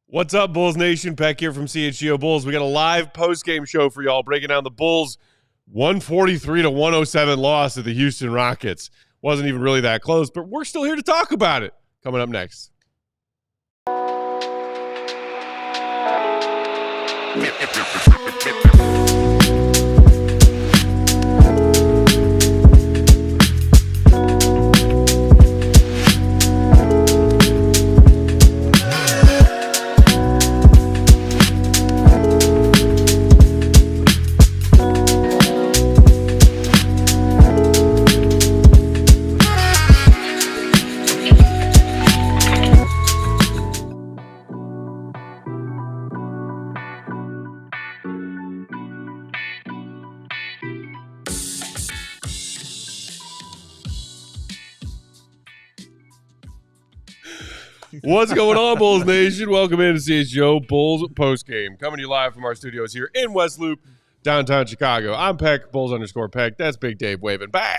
What's up, Bulls Nation? Peck here from CHGO Bulls. We got a live post-game show for y'all, breaking down the Bulls' 143-107 loss to the Houston Rockets. Wasn't even really that close, but we're still here to talk about it. Coming up next. What's going on, Bulls Nation? Welcome into CHGO Bulls Postgame. Coming to you live from our studios here in West Loop, downtown Chicago. I'm Peck, Bulls_Peck. That's Big Dave waving. Bow.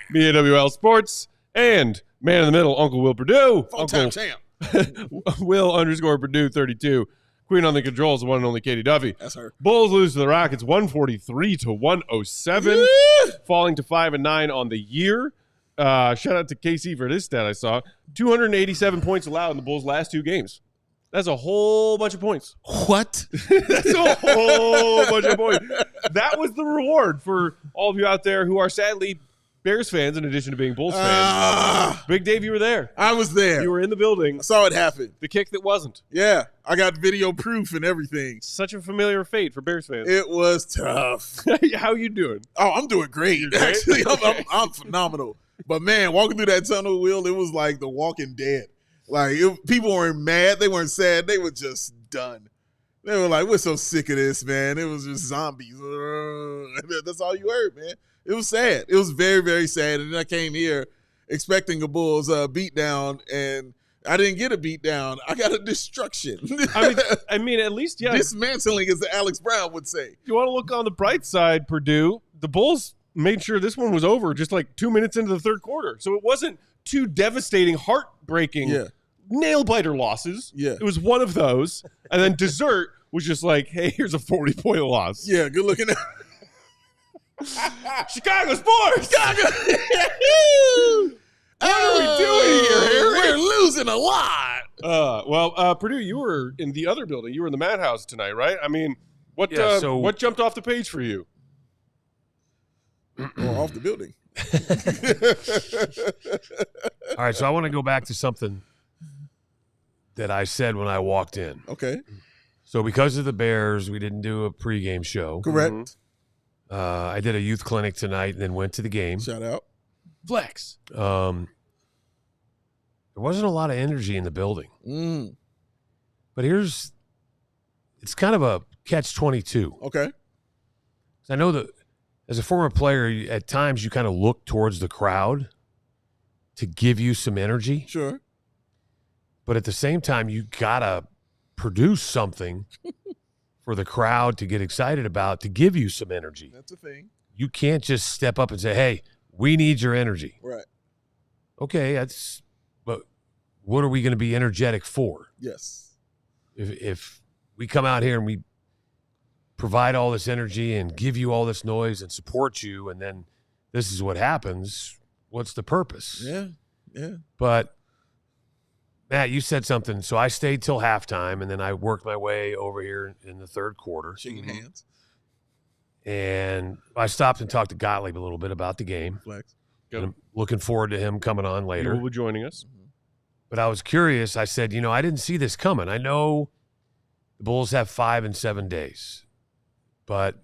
Me, AWL Sports. And man in the middle, Uncle Will Perdue. Full-time champ. Will_Perdue 32. Queen on the controls, the one and only Katie Duffy. That's her. Bulls lose to the Rockets 143-107, falling to 5-9 on the year. Shout out to KC for this stat I saw. 287 points allowed in the Bulls' last two games. That's a whole bunch of points. What? That's a whole bunch of points. That was the reward for all of you out there who are sadly Bears fans in addition to being Bulls fans. Big Dave, you were there. I was there. You were in the building. I saw it happen. The kick that wasn't. Yeah. I got video proof and everything. Such a familiar fate for Bears fans. It was tough. How you doing? Oh, I'm doing great. Actually, I'm phenomenal. But, man, walking through that tunnel, Will, it was like The Walking Dead. Like, people weren't mad. They weren't sad. They were just done. They were like, we're so sick of this, man. It was just zombies. That's all you heard, man. It was sad. It was very, very sad. And then I came here expecting a Bulls beatdown, and I didn't get a beatdown. I got a destruction. I mean, at least, yeah. Dismantling, as Alex Brown would say. You want to look on the bright side, Purdue, the Bulls made sure this one was over just like 2 minutes into the third quarter. So it wasn't two devastating, heartbreaking nail-biter losses. Yeah. It was one of those. And then dessert was just like, hey, here's a 40-point loss. Yeah, good looking at Chicago sports! Chicago! What are we doing here, Harry? We're losing a lot. Purdue, you were in the other building. You were in the Madhouse tonight, right? I mean, what jumped off the page for you? Or off the building. All right, so I want to go back to something that I said when I walked in. Okay. So because of the Bears, we didn't do a pregame show. Correct. Mm-hmm. I did a youth clinic tonight and then went to the game. Shout out. Flex. There wasn't a lot of energy in the building. But it's kind of a catch-22. Okay. I know that as a former player, at times you kind of look towards the crowd to give you some energy. Sure. But at the same time, you got to produce something for the crowd to get excited about, to give you some energy. That's a thing. You can't just step up and say, hey, we need your energy. Right. Okay, but what are we going to be energetic for? Yes. If we come out here and we provide all this energy and give you all this noise and support you, and then this is what happens, what's the purpose? Yeah. But, Matt, you said something. So I stayed till halftime, and then I worked my way over here in the third quarter. Shaking hands. And I stopped and talked to Gottlieb a little bit about the game. Flex. And I'm looking forward to him coming on later. He will be joining us. But I was curious. I said, I didn't see this coming. I know the Bulls have 5 and 7 days. But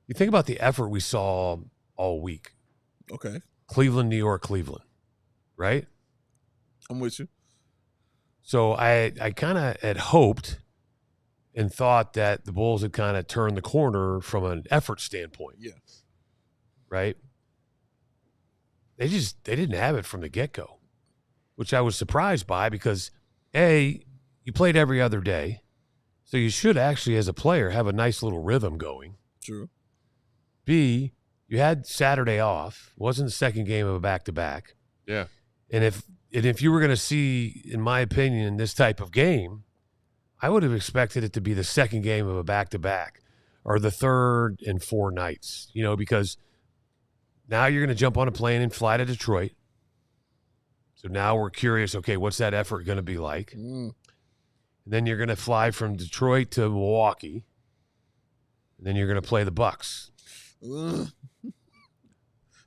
you think about the effort we saw all week. Okay. Cleveland, New York, Cleveland. Right? I'm with you. So I kind of had hoped and thought that the Bulls had kind of turned the corner from an effort standpoint. Yeah. Right? They didn't have it from the get-go, which I was surprised by because, A, you played every other day, so you should actually, as a player, have a nice little rhythm going. True. B, you had Saturday off. It wasn't the second game of a back-to-back. Yeah. And if you were going to see, in my opinion, this type of game, I would have expected it to be the second game of a back-to-back or the third in 4 nights, because now you're going to jump on a plane and fly to Detroit. So now we're curious, okay, what's that effort going to be like? And then you're going to fly from Detroit to Milwaukee. And then you're going to play the Bucks.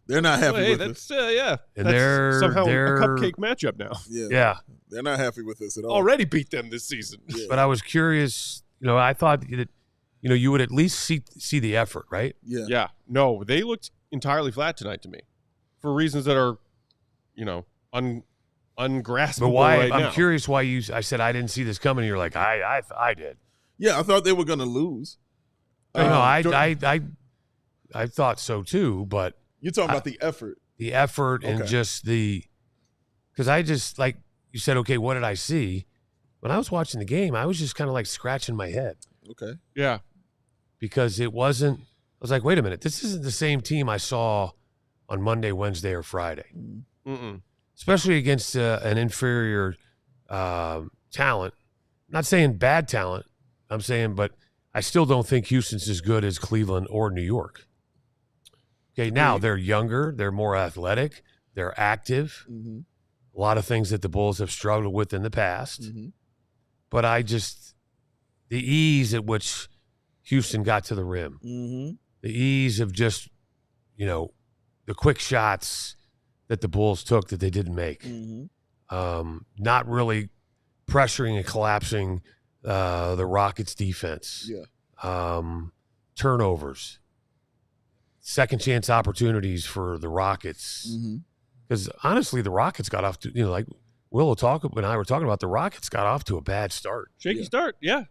They're not happy with us. Yeah. And that's somehow a cupcake matchup now. Yeah. They're not happy with us at all. Already beat them this season. Yeah. But I was curious, I thought that, you would at least see the effort, right? Yeah. Yeah. No, they looked entirely flat tonight to me for reasons that are, ungraspable. But why? Right I'm now. curious why I said I didn't see this coming. You're like, I did. Yeah, I thought they were going to lose. I thought so too, but you're talking about the effort. The effort and just because I just, like you said, okay, what did I see? When I was watching the game, I was just kind of like scratching my head. Okay. Yeah. Because it wasn't, I was like, wait a minute, this isn't the same team I saw on Monday, Wednesday, or Friday. Especially against an inferior talent. I'm not saying bad talent. I'm saying, but I still don't think Houston's as good as Cleveland or New York. Okay, now they're younger, they're more athletic, they're active. A lot of things that the Bulls have struggled with in the past. But the ease at which Houston got to the rim, the ease of just, the quick shots that the Bulls took that they didn't make, not really pressuring and collapsing the Rockets' defense. Turnovers, second chance opportunities for the Rockets. Because honestly, the Rockets got off to, like Will and I were talking about, the Rockets got off to a bad start. Shaky start, yeah.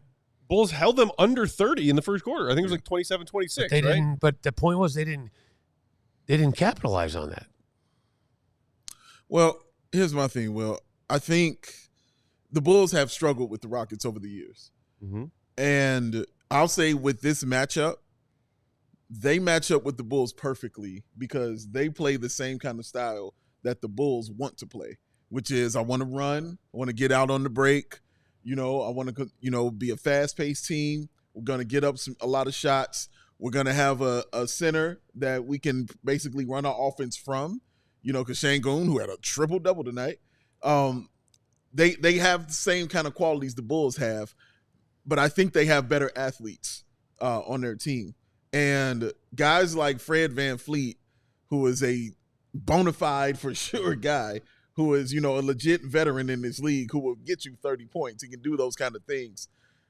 Bulls held them under 30 in the first quarter. I think it was like 27-26, They right? didn't, but the point was they didn't capitalize on that. Well, here's my thing, Will. I think the Bulls have struggled with the Rockets over the years. And I'll say with this matchup, they match up with the Bulls perfectly because they play the same kind of style that the Bulls want to play, which is I want to run, I want to get out on the break, I want to, be a fast-paced team. We're going to get up a lot of shots. We're going to have a center that we can basically run our offense from, because Şengün, who had a triple-double tonight, they have the same kind of qualities the Bulls have, but I think they have better athletes on their team. And guys like Fred VanVleet, who is a bona fide for sure guy, who is, a legit veteran in this league who will get you 30 points. He can do those kind of things.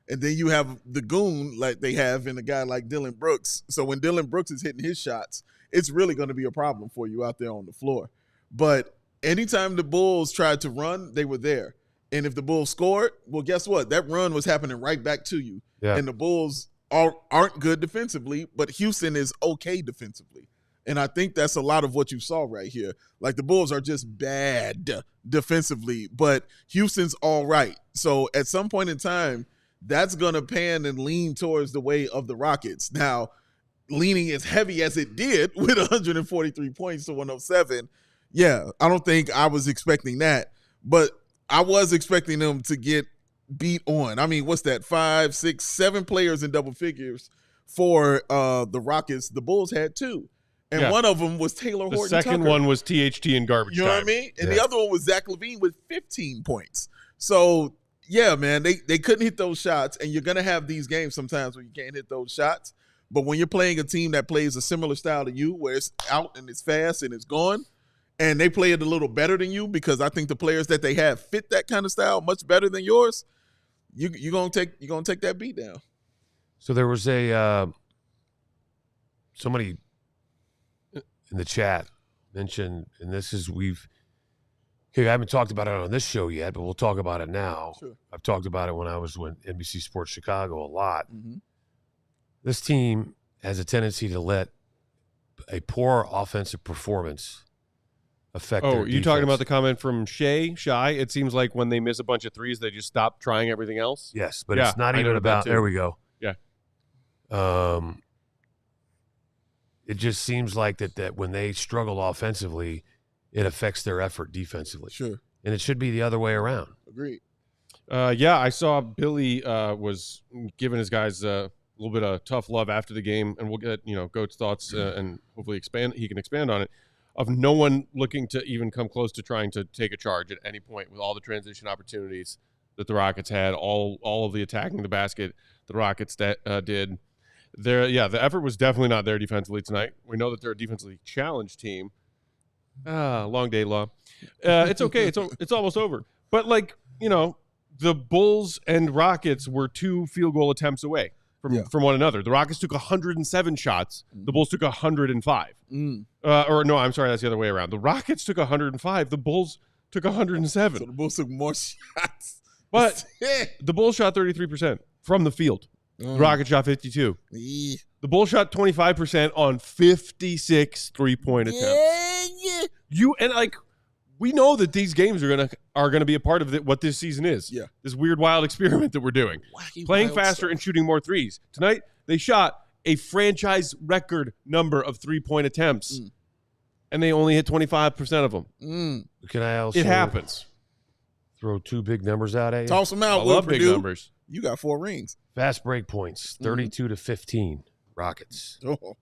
And then you have the goon like they have in a guy like Dillon Brooks. So when Dillon Brooks is hitting his shots, it's really going to be a problem for you out there on the floor. But anytime the Bulls tried to run, they were there. And if the Bulls scored, well, guess what? That run was happening right back to you. Yeah. And the Bulls aren't good defensively, but Houston is okay defensively. And I think that's a lot of what you saw right here. Like the Bulls are just bad defensively, but Houston's all right. So at some point in time, that's going to pan and lean towards the way of the Rockets. Now, leaning as heavy as it did with 143 points to 107, yeah, I don't think I was expecting that. But I was expecting them to get beat on. I mean, what's that? 5, 6, 7 players in double figures for the Rockets. The Bulls had 2. And one of them was Taylor Horton Tucker. The second one was THT in garbage time. You know what I mean? And the other one was Zach LaVine with 15 points. So, yeah, man, they couldn't hit those shots. And you're going to have these games sometimes where you can't hit those shots. But when you're playing a team that plays a similar style to you, where it's out and it's fast and it's gone, and they play it a little better than you, because I think the players that they have fit that kind of style much better than yours, you're gonna take that beat down. So there was somebody in the chat mentioned, and this is I haven't talked about it on this show yet, but we'll talk about it now. Sure. I've talked about it when I was with NBC Sports Chicago a lot. This team has a tendency to let a poor offensive performance affect their defense. You talking about the comment from Shy? It seems like when they miss a bunch of threes, they just stop trying everything else. Yes, but it's not even about – there we go. Yeah. It just seems like that when they struggle offensively, it affects their effort defensively. Sure. And it should be the other way around. Agreed. Yeah, I saw Billy was giving his guys a little bit of tough love after the game, and we'll get Goat's thoughts and hopefully he can expand on it. Of no one looking to even come close to trying to take a charge at any point with all the transition opportunities that the Rockets had, all of the attacking the basket the Rockets did. The effort was definitely not there defensively tonight. We know that they're a defensively challenged team. Long day, Law. It's okay. It's almost over. But the Bulls and Rockets were 2 field goal attempts away from one another. The Rockets took 107 shots. The Bulls took 105. Or no, I'm sorry, that's the other way around. The Rockets took 105. The Bulls took 107. So the Bulls took more shots. But the Bulls shot 33% from the field. The Rockets shot 52. The Bulls shot 25% on 56 three-point attempts. We know that these games are gonna be a part of what this season is. Yeah. This weird, wild experiment that we're doing. Playing faster and shooting more threes. Tonight, they shot a franchise record number of three-point attempts, and they only hit 25% of them. Can I also? It happens. Throw 2 big numbers out at you. Toss them out. I love big numbers. You got 4 rings. Fast break points, 32-15, Rockets. Oh. All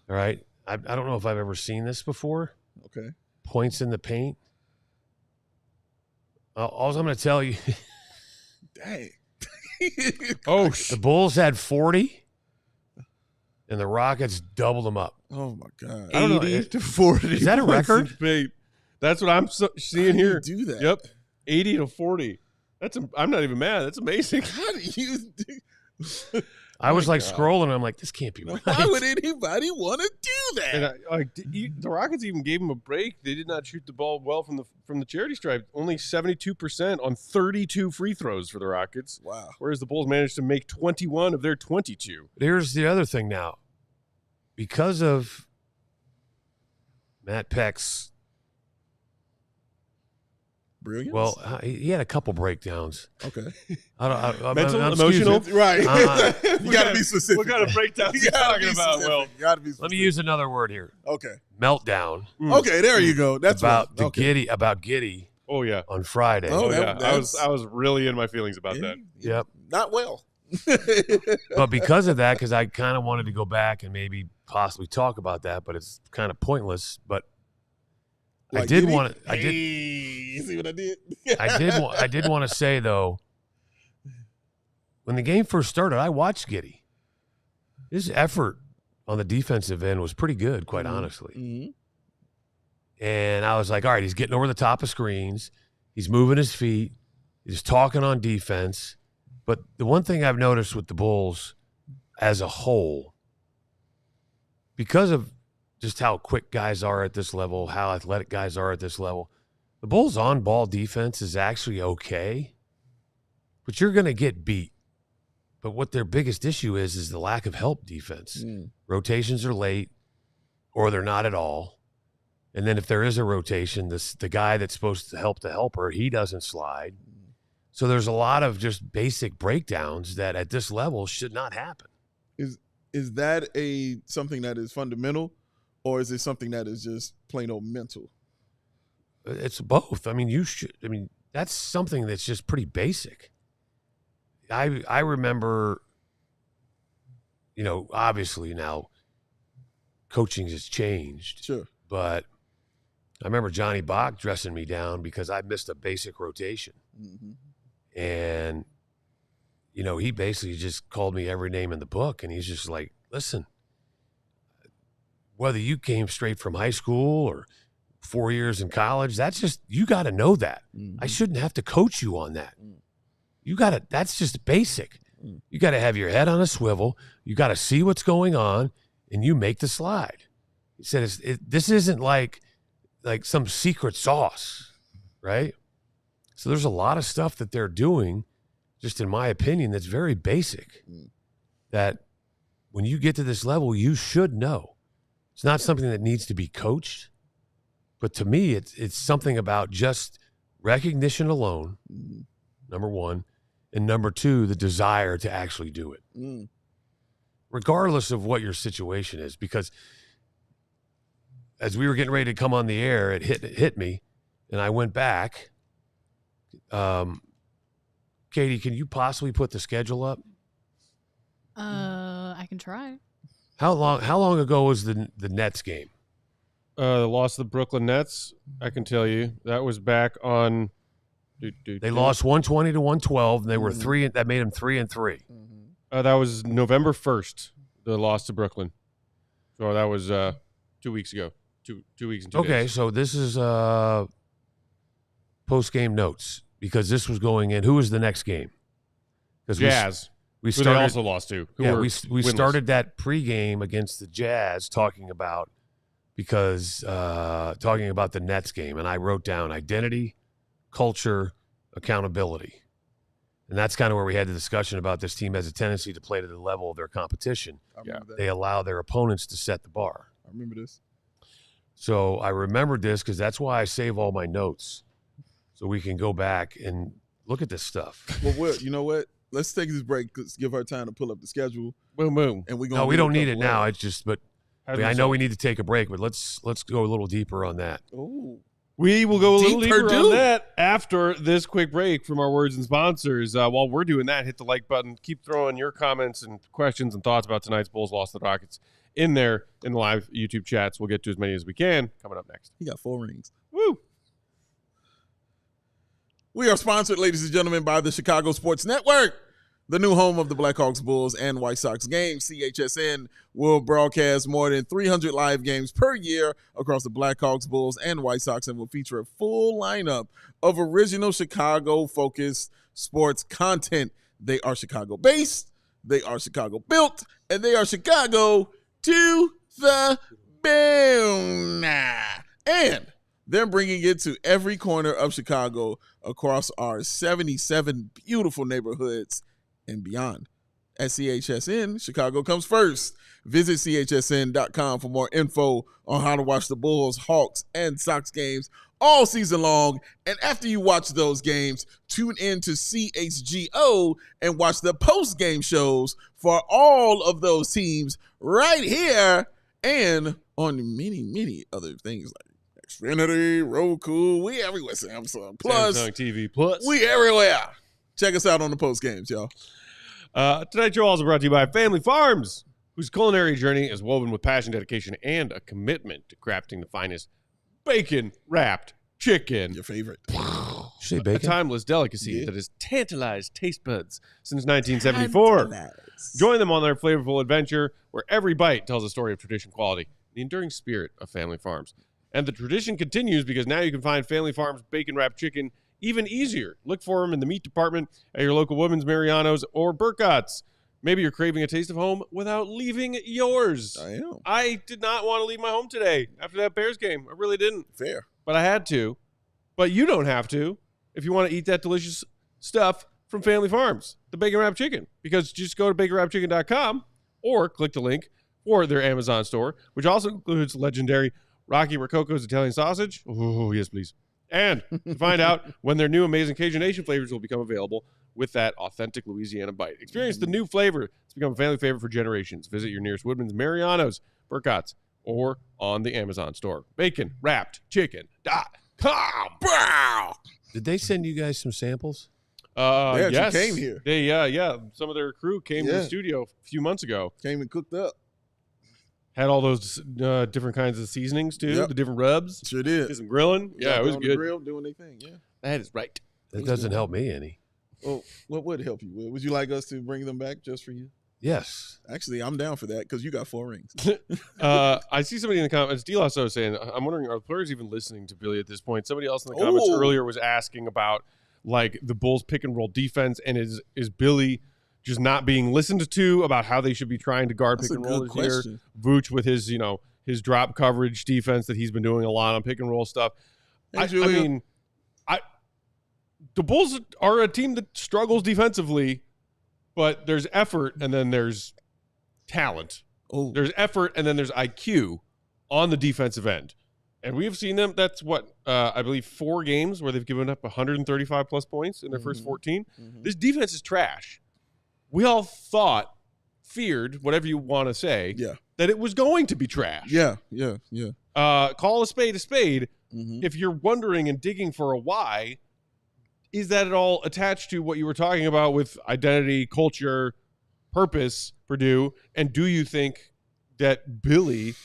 right. I don't know if I've ever seen this before. Okay. Points in the paint. All I'm going to tell you. Dang. The Bulls had 40, and the Rockets doubled them up. Oh, my God. 80 to 40. Is that a record? That's what I'm seeing here. How do you do that? Yep. 80 to 40. I'm not even mad. That's amazing. How do you do? I was scrolling, and I'm like, this can't be right. Why would anybody want to do that? And the Rockets even gave them a break. They did not shoot the ball well from the charity stripe. Only 72% on 32 free throws for the Rockets. Wow. Whereas the Bulls managed to make 21 of their 22. But here's the other thing now. Because of Matt Peck's brilliance. Well, he had a couple breakdowns. Okay. Mental, emotional, right? You got to be specific. What kind of breakdowns are you talking about? Well, you got to be specific. Let me use another word here. Okay. Meltdown. Okay, there you go. That's about Giddey. Oh yeah. On Friday. Oh yeah. I was really in my feelings about that. Yep. Not well. But because of that, because I kind of wanted to go back and maybe possibly talk about that, but it's kind of pointless. But I did want to. You see what I did? I did want to say though, when the game first started, I watched Giddey. His effort on the defensive end was pretty good, quite honestly. Mm-hmm. And I was like, all right, he's getting over the top of screens. He's moving his feet. He's talking on defense. But the one thing I've noticed with the Bulls as a whole, because of just how quick guys are at this level, how athletic guys are at this level, the Bulls' on-ball defense is actually okay, but you're going to get beat. But what their biggest issue is the lack of help defense. Rotations are late, or they're not at all. And then if there is a rotation, the guy that's supposed to help the helper, he doesn't slide. So there's a lot of just basic breakdowns that at this level should not happen. Is that something that is fundamental, or is it something that is just plain old mental? It's both. I mean, that's something that's just pretty basic. I remember, obviously now coaching has changed. Sure. But I remember Johnny Bach dressing me down because I missed a basic rotation. Mm-hmm. And, he basically just called me every name in the book. And he's just like, listen, whether you came straight from high school or 4 years in college, that's just, you got to know that. Mm-hmm. I shouldn't have to coach you on that. That's just basic. You got to have your head on a swivel. You got to see what's going on, and you make the slide. He said, this isn't like some secret sauce, right? So there's a lot of stuff that they're doing, just in my opinion, that's very basic, that when you get to this level, you should know. It's not something that needs to be coached, but to me, it's something about just recognition alone, number one, and number two, the desire to actually do it, regardless of what your situation is. Because as we were getting ready to come on the air, it hit me, and I went back. Katie, can you possibly put the schedule up? I can try. How long ago was the Nets game? The loss of the Brooklyn Nets, I can tell you. That was back on They lost 120 to 112, and they were 3. That made them 3-3. that was November 1st, the loss to Brooklyn. So that was 2 weeks ago. 2 weeks and 2 days. Okay, so this is post-game notes because this was going in. Who was the next game? Jazz. We Who started, they also lost to. we winless. started that pregame against the Jazz talking about the Nets game, and I wrote down identity, culture, accountability. And that's kind of where we had the discussion about this team has a tendency to play to the level of their competition. I remember that. They allow their opponents to set the bar. I remember this. So I remembered this because that's why I save all my notes so we can go back and look at this stuff. Well, you know what? Let's take this break. Let's give her time to pull up the schedule. Boom, boom. And we're gonna No, we don't need it now. It's just, but I know we need. need to take a break, but let's go a little deeper on that. Oh, We will go a little Deep deeper Perdue. on that after this quick break from our words and sponsors. While we're doing that, hit the like button. Keep throwing your comments and questions and thoughts about tonight's Bulls loss to the Rockets in there in the live YouTube chats. We'll get to as many as we can coming up next. he got 4 rings. Woo! We are sponsored, ladies and gentlemen, by the Chicago Sports Network, the new home of the Blackhawks, Bulls, and White Sox games. CHSN will broadcast more than 300 live games per year across the Blackhawks, Bulls, and White Sox and will feature a full lineup of original Chicago-focused sports content. They are Chicago-based, they are Chicago-built, and they are Chicago to the bone. And they're bringing it to every corner of Chicago across our 77 beautiful neighborhoods and beyond. At CHSN, Chicago comes first. Visit CHSN.com for more info on how to watch the Bulls, Hawks, and Sox games all season long. And after you watch those games, tune in to CHGO and watch the post-game shows for all of those teams right here and on many, many other things like Xfinity, Roku. We everywhere, Samsung Plus. Samsung TV Plus. We everywhere. Check us out on the post games, y'all. Tonight's show also brought to you by Family Farms, whose culinary journey is woven with passion, dedication, and a commitment to crafting the finest bacon-wrapped chicken. Your favorite. Say A bacon. timeless delicacy Yeah. that has tantalized taste buds since 1974. Join them on their flavorful adventure where every bite tells a story of tradition, quality, the enduring spirit of Family Farms. And the tradition continues because now you can find Family Farms bacon-wrapped chicken even easier. Look for them in the meat department at your local Women's Mariano's or Burkott's. Maybe you're craving a taste of home without leaving yours. I am. I did not want to leave my home today after that Bears game. I really didn't. Fair. But I had to. But you don't have to if you want to eat that delicious stuff from Family Farms, the bacon wrapped chicken. Because just go to baconwrappedchicken.com or click the link for their Amazon store, which also includes legendary Rocky Rococo's Italian sausage. Oh, yes, please. And to find out when their new amazing Cajun Nation flavors will become available with that authentic Louisiana bite. Experience the new flavor. It's become a family favorite for generations. Visit your nearest Woodman's, Mariano's, Burkott's, or on the Amazon store. BaconWrappedChicken.com. Wow. Did they send you guys some samples? They actually Yes. came here. They, some of their crew came to the studio a few months ago. Came and cooked up. Had all those different kinds of seasonings, too, Yep. the different rubs. Sure did. Did some grilling. Yeah, it was on the good. grill, doing their thing, yeah. That is right. That doesn't help me any. Well, what would help you? Would you like us to bring them back just for you? Yes. Actually, I'm down for that because you got 4 rings. I see somebody in the comments, D-Lasso, saying, I'm wondering, are the players even listening to Billy at this point? Somebody else in the comments Ooh. earlier was asking about, like, the Bulls pick and roll defense, and is Billy just not being listened to about how they should be trying to guard That's pick a and roll good this year? question. Vooch with his, his drop coverage defense that he's been doing a lot on pick and roll stuff. Hey, Julia. The Bulls are a team that struggles defensively, but there's effort and then there's talent. Oh, There's effort and then there's IQ on the defensive end. And we have seen them. That's what, I believe, 4 games where they've given up 135 plus points in their first 14. This defense is trash. We all feared, whatever you want to say, yeah. that it was going to be trash. Yeah. Call a spade a spade. Mhm. If you're wondering and digging for a why, is that at all attached to what you were talking about with identity, culture, purpose, Perdue? And do you think that Billy,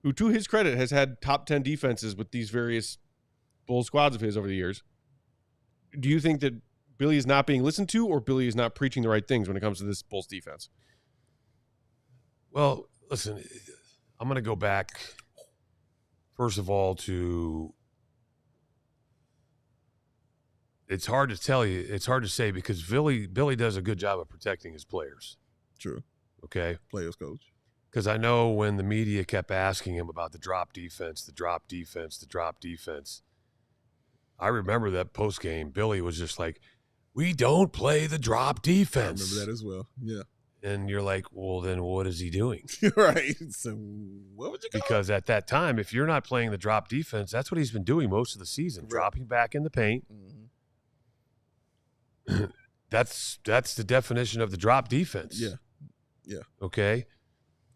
who to his credit has had top 10 defenses with these various Bulls squads of his over the years, do you think that Billy is not being listened to, or Billy is not preaching the right things when it comes to this Bulls defense? Well, listen, I'm going to go back, first of all, to it's hard to tell you. It's hard to say because Billy does a good job of protecting his players. True. Okay? Players coach. Because I know when the media kept asking him about the drop defense, I remember that postgame, Billy was just like, we don't play the drop defense. I remember that as well. Yeah. And you're like, well, then what is he doing? Right. So what would you call Because at that time, if you're not playing the drop defense, that's what he's been doing most of the season, dropping back in the paint. Mm-hmm. That's the definition of the drop defense. Yeah. Yeah. Okay.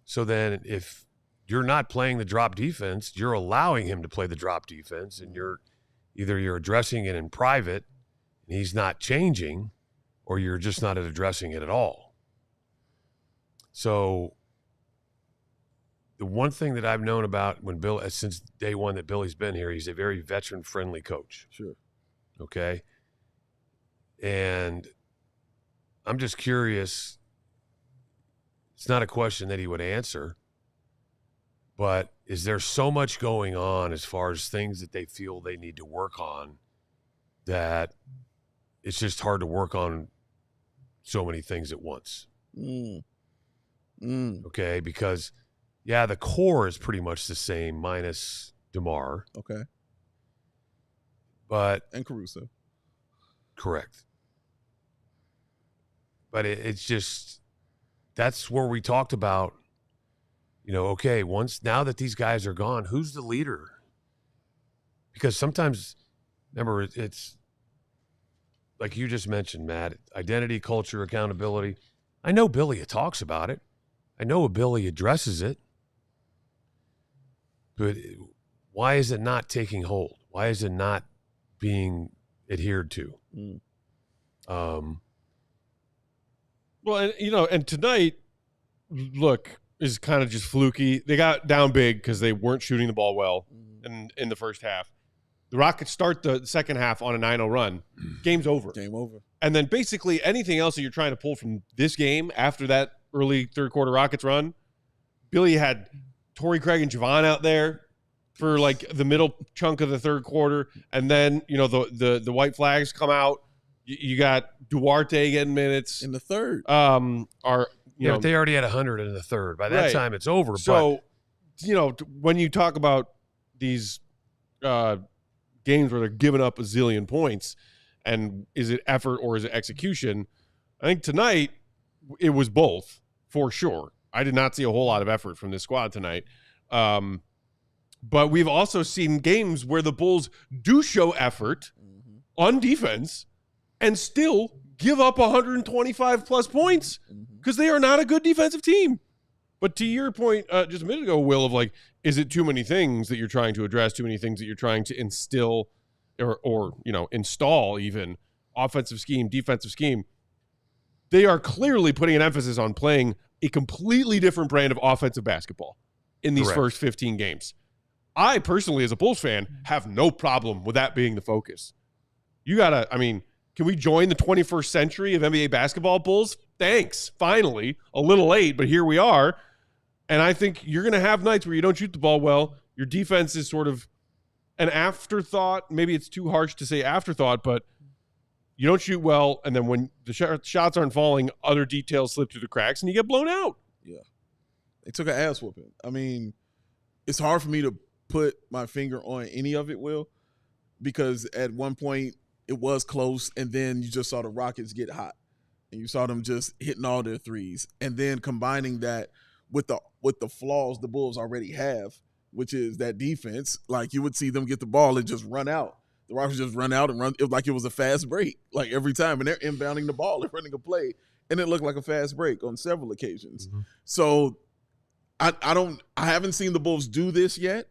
So then if you're not playing the drop defense, you're allowing him to play the drop defense, and you're addressing it in private and he's not changing, or you're just not addressing it at all. So the one thing that I've known about since day one that Billy's been here, he's a very veteran-friendly coach. Sure. Okay? And I'm just curious. It's not a question that he would answer, but is there so much going on as far as things that they feel they need to work on that it's just hard to work on so many things at once? Okay, because, yeah, the core is pretty much the same minus DeMar. Okay. And Caruso. Correct. But it's just, that's where we talked about, okay, now that these guys are gone, who's the leader? Because sometimes, remember, it's like you just mentioned, Matt, identity, culture, accountability. I know Billy talks about it. I know Billy addresses it. But why is it not taking hold? Why is it not being adhered to? Well, and tonight, look, is kind of just fluky. They got down big because they weren't shooting the ball well in the first half. The Rockets start the second half on a 9-0 run. Game's over. Game over. And then basically anything else that you're trying to pull from this game after that early third quarter Rockets run, Billy had Torrey Craig and Javon out there for like the middle chunk of the third quarter. And then, the white flags come out. You got Duarte getting minutes. In the third. But they already had 100 in the third. By that time, it's over. So, when you talk about these games where they're giving up a zillion points, and is it effort or is it execution? I think tonight it was both, for sure. I did not see a whole lot of effort from this squad tonight. But we've also seen games where the Bulls do show effort on defense and still give up 125 plus points because they are not a good defensive team. But to your point just a minute ago, Will, of like, is it too many things that you're trying to address, too many things that you're trying to instill or install even, offensive scheme, defensive scheme? They are clearly putting an emphasis on playing a completely different brand of offensive basketball in these first 15 games. I personally, as a Bulls fan, have no problem with that being the focus. Can we join the 21st century of NBA basketball, Bulls? Thanks. Finally. A little late, but here we are. And I think you're going to have nights where you don't shoot the ball well. Your defense is sort of an afterthought. Maybe it's too harsh to say afterthought, but you don't shoot well. And then when the shots aren't falling, other details slip through the cracks and you get blown out. Yeah. They took an ass whooping. I mean, it's hard for me to put my finger on any of it, Will, because at one point, it was close, and then you just saw the Rockets get hot, and you saw them just hitting all their threes, and then combining that with the flaws the Bulls already have, which is that defense. Like, you would see them get the ball and just run out. The Rockets just run out and run like it was a fast break, like every time, and they're inbounding the ball and running a play, and it looked like a fast break on several occasions. So I haven't seen the Bulls do this yet.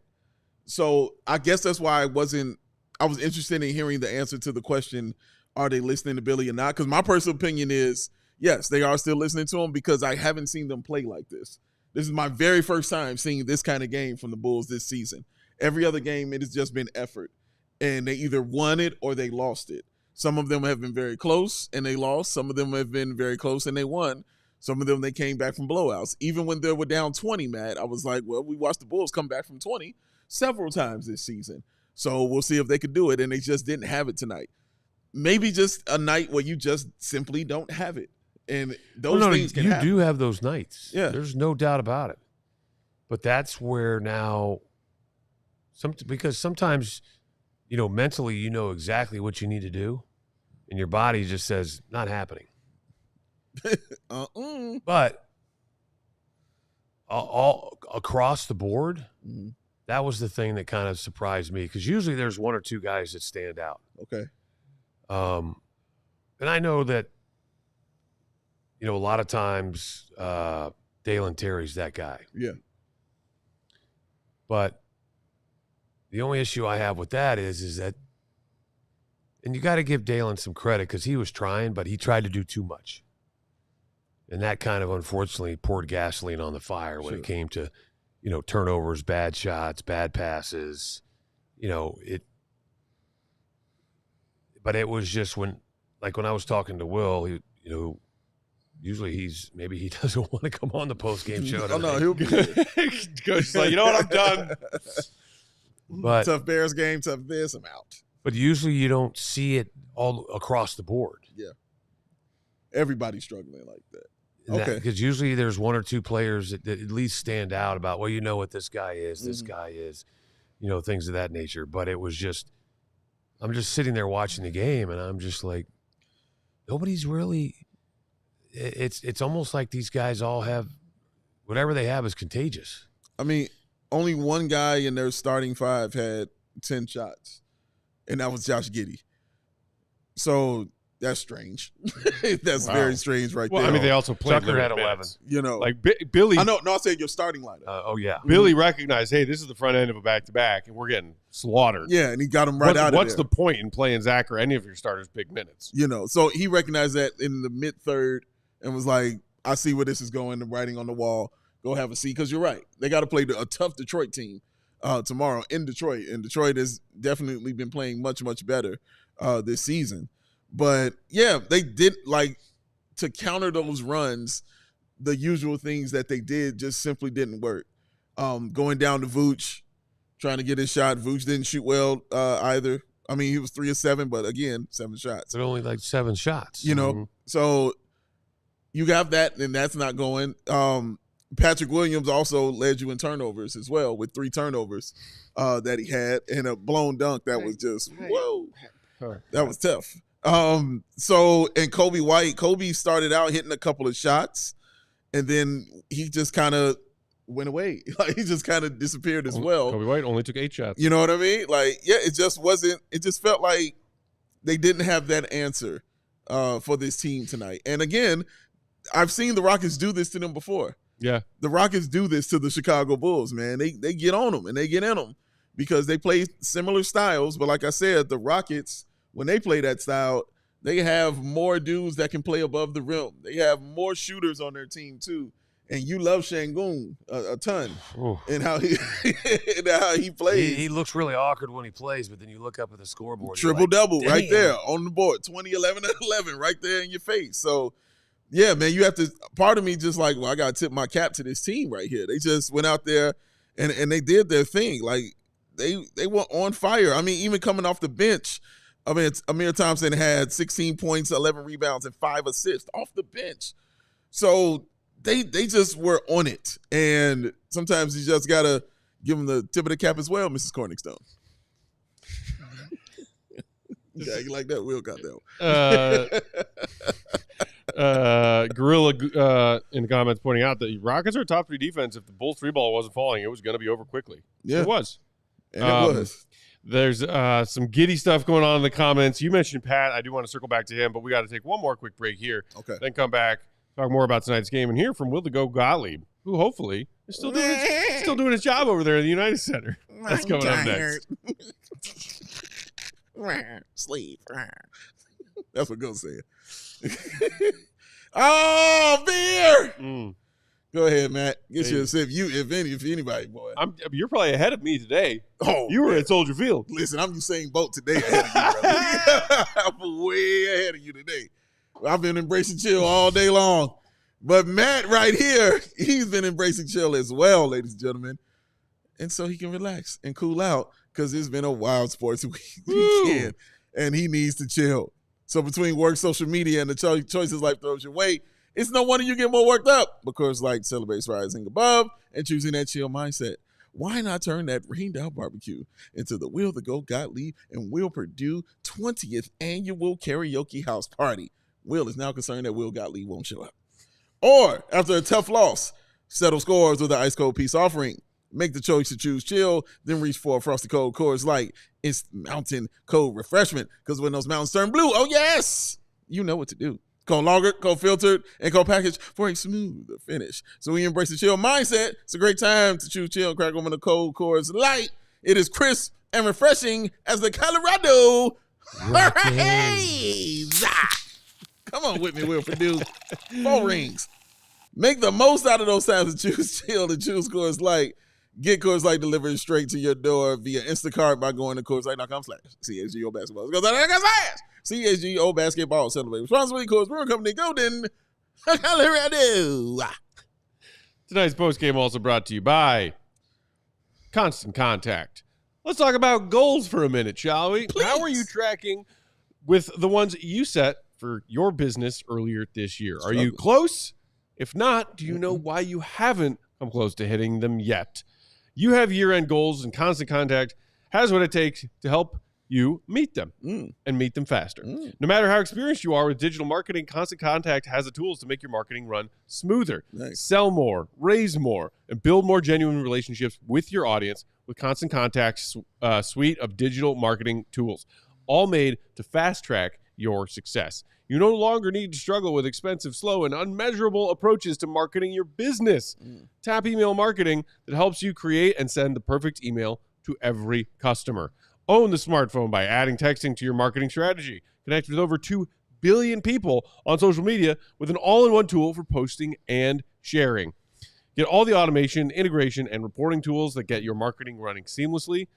So I guess that's why I was interested in hearing the answer to the question are they listening to Billy or not? Because my personal opinion is, yes, they are still listening to him because I haven't seen them play like this. This is my very first time seeing this kind of game from the Bulls this season. Every other game, it has just been effort. And they either won it or they lost it. Some of them have been very close and they lost. Some of them have been very close and they won. Some of them, they came back from blowouts. Even when they were down 20, Matt, I was like, well, we watched the Bulls come back from 20 several times this season. So we'll see if they could do it. And they just didn't have it tonight. Maybe just a night where you just simply don't have it. And those things can happen. You do have those nights. Yeah. There's no doubt about it. But that's where now, because sometimes, mentally you know exactly what you need to do, and your body just says, not happening. But all across the board, that was the thing that kind of surprised me, because usually there's one or two guys that stand out. Okay. And I know that, a lot of times Dalen Terry's that guy. Yeah. But the only issue I have with that is that, and you got to give Dalen some credit because he was trying, but he tried to do too much. And that kind of, unfortunately, poured gasoline on the fire when it came to, turnovers, bad shots, bad passes. But it was just when I was talking to Will, usually maybe he doesn't want to come on the post-game show. Oh, no, he'll be good. Coach like, you know what, I'm done. But tough Bears game, tough this, I'm out. But usually you don't see it all across the board. Yeah. Everybody's struggling like that. Okay. Because usually there's one or two players that at least stand out about, well, what this guy is, this guy is, things of that nature. But it was just, I'm just sitting there watching the game, and I'm just like, nobody's really, it's almost like these guys all have, whatever they have is contagious. I mean, only one guy in their starting five had 10 shots, and that was Josh Giddey. So that's strange. That's very strange right there. I mean, they also played Tucker had 11. Like Billy. I know. No, I said your starting lineup. Yeah. Billy recognized, hey, this is the front end of a back-to-back, and we're getting slaughtered. Yeah, and he got him out of there. What's the point in playing Zach or any of your starters big minutes? So he recognized that in the mid-third and was like, I see where this is going, the writing on the wall. Go have a seat, because you're right. They got to play a tough Detroit team tomorrow in Detroit, and Detroit has definitely been playing much, much better this season. But, yeah, they did, to counter those runs, the usual things that they did just simply didn't work. Going down to Vooch, trying to get his shot. Vooch didn't shoot well either. I mean, he was 3 of 7, but, again, 7 shots. But only 7 shots. So you got that, and that's not going. Patrick Williams also led you in turnovers as well, with 3 turnovers that he had, and a blown dunk that was just, whoa. That was tough. And Coby White, Coby started out hitting a couple of shots, and then he just kind of went away. He just kind of disappeared as well. Coby White only took 8 shots. You know what I mean? It just wasn't – it just felt like they didn't have that answer for this team tonight. And, again, I've seen the Rockets do this to them before. Yeah. The Rockets do this to the Chicago Bulls, man. They get on them, and they get in them because they play similar styles. But like I said, the Rockets – when they play that style, they have more dudes that can play above the rim. They have more shooters on their team too. And you love Şengün a ton and how he plays. He looks really awkward when he plays, but then you look up at the scoreboard. Triple-double right there on the board. 20, 11, and 11 right there in your face. So, yeah, man, you have to – part of me just like, well, I got to tip my cap to this team right here. They just went out there and they did their thing. They were on fire. I mean, even coming off the bench – Amir Thompson had 16 points, 11 rebounds, and 5 assists off the bench. So they just were on it. And sometimes you just got to give them the tip of the cap as well, Mrs. Corningstone. Yeah, you like that? Will got that one. Gorilla in the comments pointing out that Rockets are a top 3 defense. If the Bulls 3-ball wasn't falling, it was going to be over quickly. Yeah. It was. And it was. There's some Giddey stuff going on in the comments. You mentioned Pat. I do want to circle back to him, but we got to take one more quick break here. Okay. Then come back, talk more about tonight's game, and hear from Will the Go Gottlieb, who hopefully is still doing his job over there in the United Center. That's coming up next. Sleep. That's what Ghost said. Oh, beer! Go ahead, Matt. Get you a sip. If anybody, boy. You're probably ahead of me today. Oh, you were at Soldier Field. Listen, I'm Usain Bolt today ahead of you, brother. I'm way ahead of you today. I've been embracing chill all day long. But Matt right here, he's been embracing chill as well, ladies and gentlemen. And so he can relax and cool out because it's been a wild sports weekend. And he needs to chill. So between work, social media, and the choices life throws your way, it's no wonder you get more worked up because Light celebrates rising above and choosing that chill mindset. Why not turn that rained out barbecue into the Will the Go Gottlieb and Will Perdue 20th annual karaoke house party? Will is now concerned that Will Gottlieb won't show up. Or, after a tough loss, settle scores with an ice cold peace offering. Make the choice to choose chill, then reach for a frosty cold Coors Light. It's mountain cold refreshment because when those mountains turn blue, oh yes, you know what to do. Cold lagered, cold filtered, and cold packaged for a smooth finish. So when you embrace the chill mindset, it's a great time to choose chill. Crack open a cold Coors Light. It is crisp and refreshing as the Colorado Hurricanes. Come on with me, Will Perdue. 4 rings. Make the most out of those times to choose chill and choose Coors Light. Get Coors Light delivered straight to your door via Instacart by going to CoorsLight.com/CHGO Basketball. CHGO Basketball. Celebrate responsibly. Coors Brewing Company, Golden, Colorado. Tonight's postgame also brought to you by Constant Contact. Let's talk about goals for a minute, shall we? Please. How are you tracking with the ones you set for your business earlier this year? Are you close? If not, do you know why you haven't come close to hitting them yet? You have year-end goals, and Constant Contact has what it takes to help you meet them and meet them faster. No matter how experienced you are with digital marketing, Constant Contact has the tools to make your marketing run smoother. Nice. Sell more, raise more, and build more genuine relationships with your audience with Constant Contact's suite of digital marketing tools, all made to fast-track your success. You no longer need to struggle with expensive, slow, and unmeasurable approaches to marketing your business. Tap email marketing that helps you create and send the perfect email to every customer. Own the smartphone by adding texting to your marketing strategy. Connect with over 2 billion people on social media with an all-in-one tool for posting and sharing. Get all the automation, integration, and reporting tools that get your marketing running seamlessly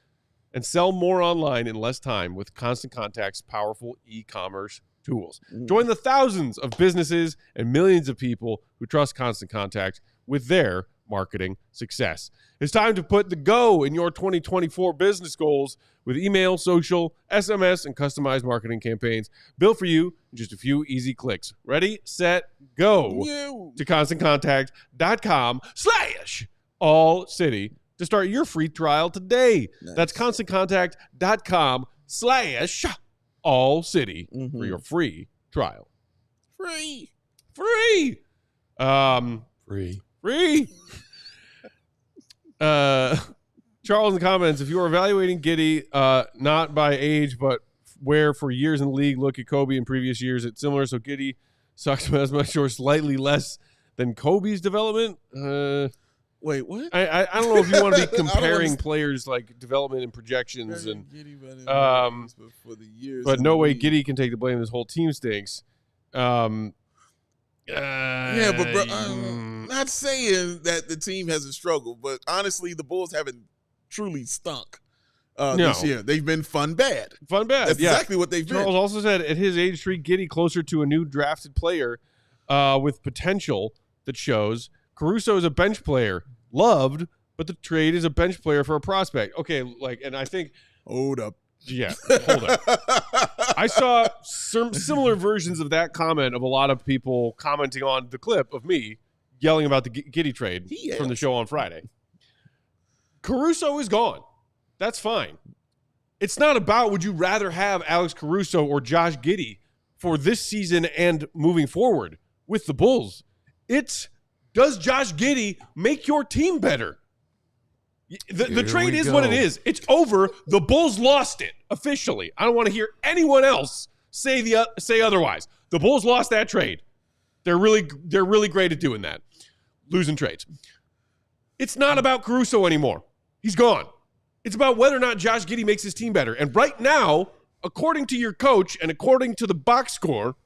and sell more online in less time with Constant Contact's powerful e-commerce tools. Join the thousands of businesses and millions of people who trust Constant Contact with their marketing success. It's time to put the go in your 2024 business goals with email, social, SMS, and customized marketing campaigns built for you in just a few easy clicks. Ready, set, go to ConstantContact.com/AllCity to start your free trial today. Nice. That's ConstantContact.com/AllCity for your free trial. Free. Charles in the comments, if you are evaluating Giddey, not by age, but where for years in the league, look at Coby in previous years. It's similar, so Giddey sucks as much or slightly less than Kobe's development. Wait, what? I don't know if you want to be comparing players like development and projections and but no way Giddey can take the blame. This whole team stinks. Yeah, but bro, not saying that the team hasn't struggled, but honestly, the Bulls haven't truly stunk this year. They've been fun bad. That's exactly what they've been. Charles also said at his age, treat Giddey closer to a new drafted player with potential that shows. Caruso is a bench player, loved, but the trade is a bench player for a prospect. Okay, and I think hold up. Yeah, hold up. I saw some similar versions of that comment of a lot of people commenting on the clip of me yelling about the Giddey trade from the show on Friday. Caruso is gone. That's fine. It's not about would you rather have Alex Caruso or Josh Giddey for this season and moving forward with the Bulls. It's does Josh Giddey make your team better? The trade is what it is. It's over. The Bulls lost it officially. I don't want to hear anyone else say otherwise. The Bulls lost that trade. They're really great at doing that, losing trades. It's not about Caruso anymore. He's gone. It's about whether or not Josh Giddey makes his team better. And right now, According to your coach and according to the box score,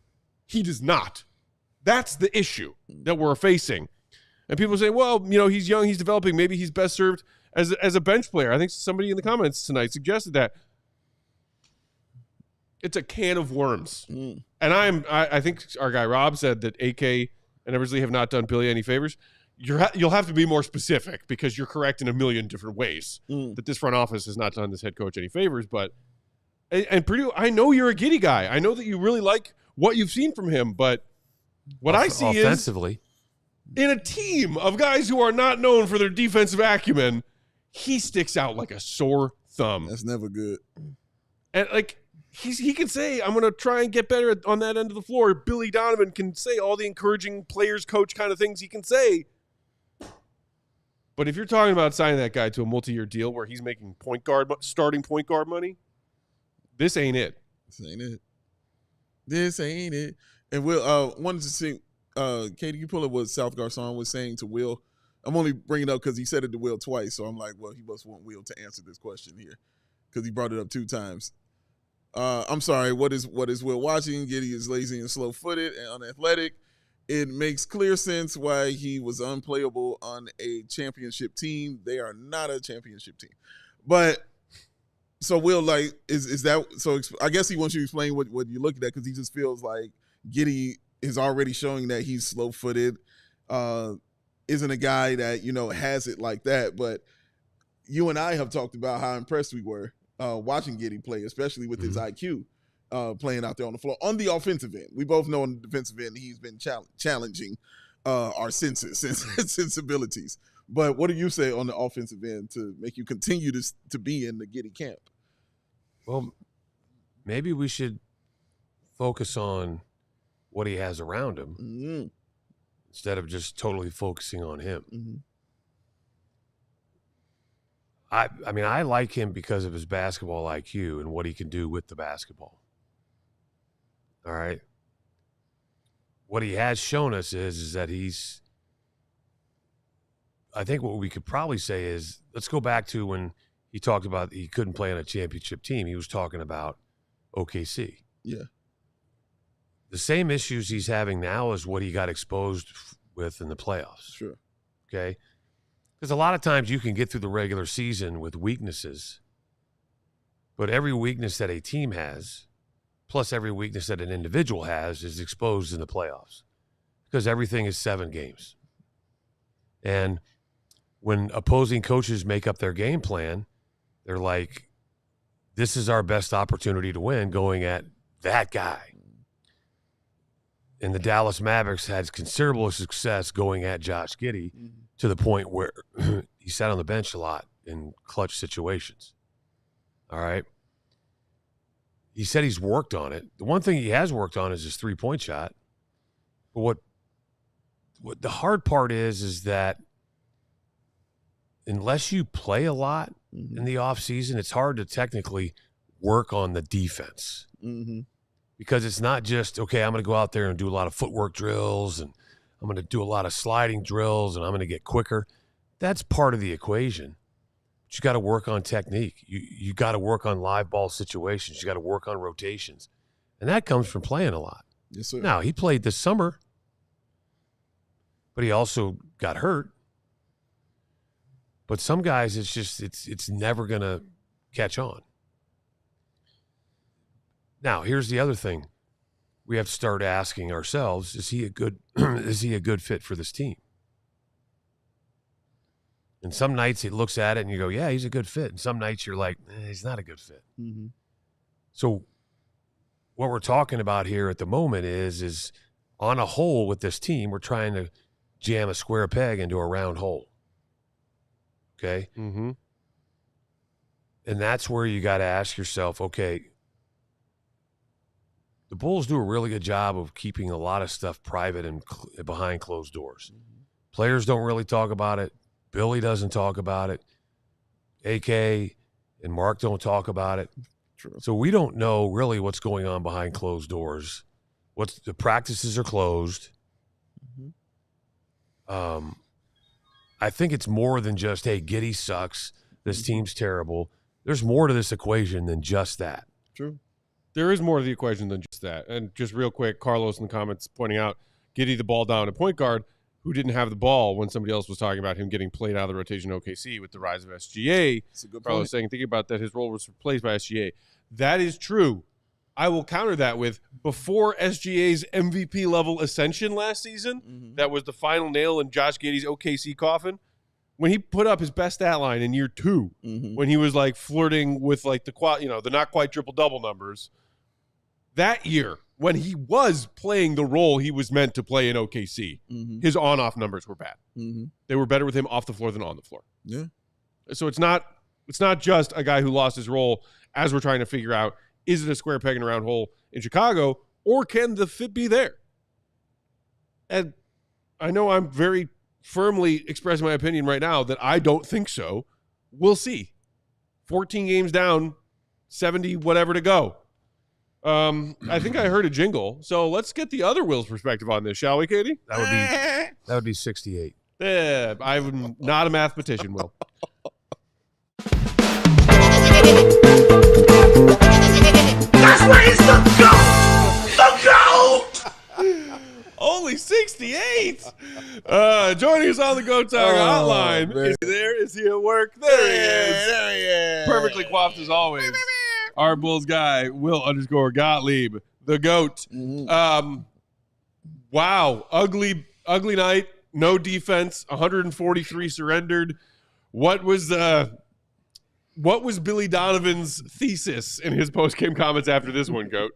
he does not. That's the issue that we're facing. And people say, well, he's young, he's developing. Maybe he's best served as a bench player. I think somebody in the comments tonight suggested that. It's a can of worms. And I think our guy Rob said that AK and Eversley have not done Billy any favors. You'll have to be more specific because you're correct in a million different ways that this front office has not done this head coach any favors. But and Perdue, I know you're a Giddey guy. I know that you really like what you've seen from him. But what I see offensively, in a team of guys who are not known for their defensive acumen, he sticks out like a sore thumb. That's never good. And he can say, I'm going to try and get better on that end of the floor. Billy Donovan can say all the encouraging players coach kind of things he can say. But if you're talking about signing that guy to a multi-year deal where he's making starting point guard money, this ain't it. This ain't it. And Will, wanted to see, Katie, you pull up what South Garcon was saying to Will. I'm only bringing it up because he said it to Will twice. So I'm like, well, he must want Will to answer this question here because he brought it up 2 times. I'm sorry, what is Will watching? Giddey is lazy and slow-footed and unathletic. It makes clear sense why he was unplayable on a championship team. They are not a championship team. But so Will, is that so? I guess he wants you to explain what you're looking at because he just feels like Giddey is already showing that he's slow-footed, isn't a guy that has it like that. But you and I have talked about how impressed we were watching Giddey play, especially with his IQ playing out there on the floor. On the offensive end, we both know on the defensive end he's been challenging our senses and sensibilities. But what do you say on the offensive end to make you continue to be in the Giddey camp? Well, maybe we should focus on what he has around him instead of just totally focusing on him. I mean, I like him because of his basketball IQ and what he can do with the basketball. All right. What he has shown us is that I think what we could probably say is, let's go back to when he talked about he couldn't play on a championship team. He was talking about OKC. Yeah. The same issues he's having now is what he got exposed with in the playoffs. Sure. Okay. Because a lot of times you can get through the regular season with weaknesses, but every weakness that a team has, plus every weakness that an individual has, is exposed in the playoffs because everything is 7 games. And when opposing coaches make up their game plan, they're like, this is our best opportunity to win going at that guy. And the Dallas Mavericks had considerable success going at Josh Giddey to the point where he sat on the bench a lot in clutch situations. All right. He said he's worked on it. The one thing he has worked on is his 3-point shot. But what the hard part is that unless you play a lot in the offseason, it's hard to technically work on the defense. Because it's not just, okay, I'm going to go out there and do a lot of footwork drills and I'm going to do a lot of sliding drills and I'm going to get quicker. That's part of the equation. But you got to work on technique. You got to work on live ball situations. You got to work on rotations. And that comes from playing a lot. Yes, sir. Now, he played this summer, but he also got hurt. But some guys, it's never going to catch on. Now, here's the other thing. We have to start asking ourselves, is he a good fit for this team? And some nights it looks at it and you go, yeah, he's a good fit. And some nights you're like, he's not a good fit. So what we're talking about here at the moment is on a hole with this team, we're trying to jam a square peg into a round hole. Okay? And that's where you got to ask yourself, okay, the Bulls do a really good job of keeping a lot of stuff private and behind closed doors. Players don't really talk about it. Billy doesn't talk about it. AK and Mark don't talk about it. True. So we don't know really what's going on behind closed doors. The practices are closed. I think it's more than just, hey, Giddey sucks. This team's terrible. There's more to this equation than just that. True. There is more to the equation than just that. And just real quick, Carlos in the comments pointing out Giddey the ball down at point guard who didn't have the ball when somebody else was talking about him getting played out of the rotation OKC with the rise of SGA. That's a good Carlos point. saying, thinking about that, his role was replaced by SGA. That is true. I will counter that with before SGA's MVP level ascension last season, that was the final nail in Josh Giddey's OKC coffin. When he put up his best stat line in year 2, when he was like flirting with like the not quite triple double numbers, that year when he was playing the role he was meant to play in OKC, his on-off numbers were bad. They were better with him off the floor than on the floor. Yeah. So it's not just a guy who lost his role as we're trying to figure out, is it a square peg in a round hole in Chicago, or can the fit be there? And I know I'm very firmly expressing my opinion right now that I don't think so. We'll see. 14 games down, 70 whatever to go. I think I heard a jingle, so let's get the other Will's perspective on this, shall we, Katie? That would be 68. Yeah, I'm not a mathematician, Will. That's where he's the GOAT! The GOAT! Only 68. Joining us on the Go Talk hotline. Man. Is he there? Is he at work? There he is. There he is. Perfectly coiffed as always. Our Bulls guy, Will_Gottlieb, the GOAT. Wow. Ugly night. No defense. 143 surrendered. What was Billy Donovan's thesis in his post-game comments after this one, GOAT?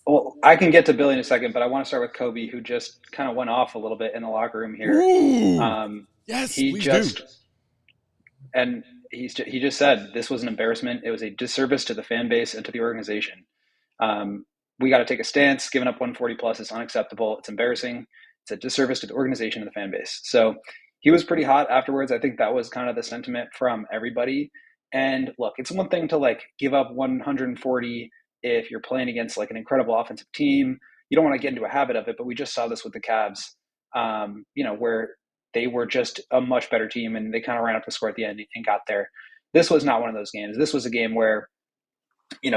Well, I can get to Billy in a second, but I want to start with Coby, who just kind of went off a little bit in the locker room here. Ooh. Yes, please do. And he just said this was an embarrassment. It was a disservice to the fan base and to the organization. We got to take a stance. Giving up 140 plus is unacceptable. It's embarrassing. It's a disservice to the organization and the fan base. So he was pretty hot afterwards. I think that was kind of the sentiment from everybody. And look, it's one thing to like give up 140 if you're playing against like an incredible offensive team. You don't want to get into a habit of it, but we just saw this with the Cavs, where they were just a much better team and they kind of ran up the score at the end and got there. This was not one of those games. This was a game where,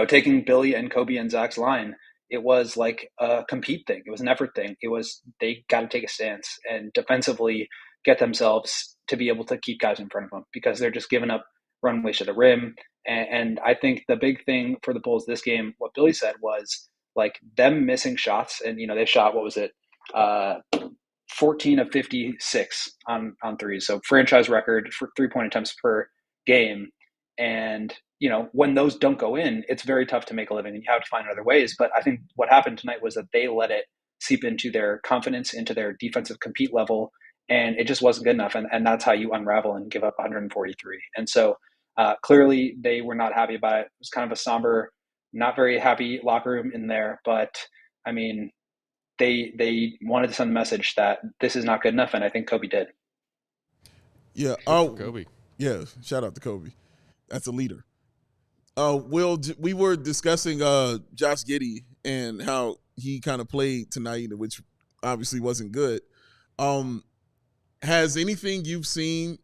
taking Billy and Coby and Zach's line, it was like a compete thing. It was an effort thing. It was, they got to take a stance and defensively get themselves to be able to keep guys in front of them because they're just giving up runways to the rim. And I think the big thing for the Bulls this game, what Billy said was like them missing shots. And, they shot, 14 of 56 on threes. So franchise record for 3-point attempts per game. And, when those don't go in, it's very tough to make a living and you have to find other ways. But I think what happened tonight was that they let it seep into their confidence, into their defensive compete level. And it just wasn't good enough. And that's how you unravel and give up 143. And so clearly they were not happy about it. It was kind of a somber, not very happy locker room in there. But I mean, they wanted to send the message that this is not good enough. And I think Coby did. Yeah. Coby. Yeah. Shout out to Coby. That's a leader. Will, we were discussing Josh Giddey and how he kind of played tonight, which obviously wasn't good. Has anything you've seen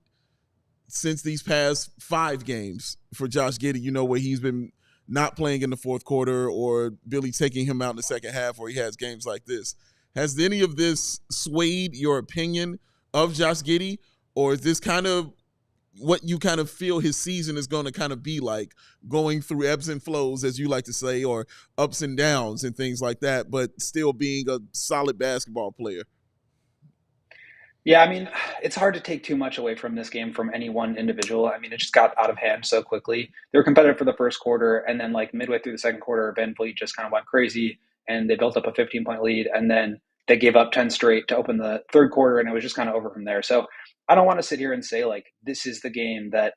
since these past 5 games for Josh Giddey, where he's been not playing in the fourth quarter or Billy taking him out in the second half where he has games like this, has any of this swayed your opinion of Josh Giddey, or is this kind of what you kind of feel his season is going to kind of be like, going through ebbs and flows, as you like to say, or ups and downs and things like that, but still being a solid basketball player? Yeah, I mean, it's hard to take too much away from this game from any one individual. I mean, it just got out of hand so quickly. They were competitive for the first quarter, and then like midway through the second quarter, Ben Vliet just kind of went crazy, and they built up a 15-point lead, and then they gave up 10 straight to open the third quarter, and it was just kind of over from there. So I don't want to sit here and say like this is the game that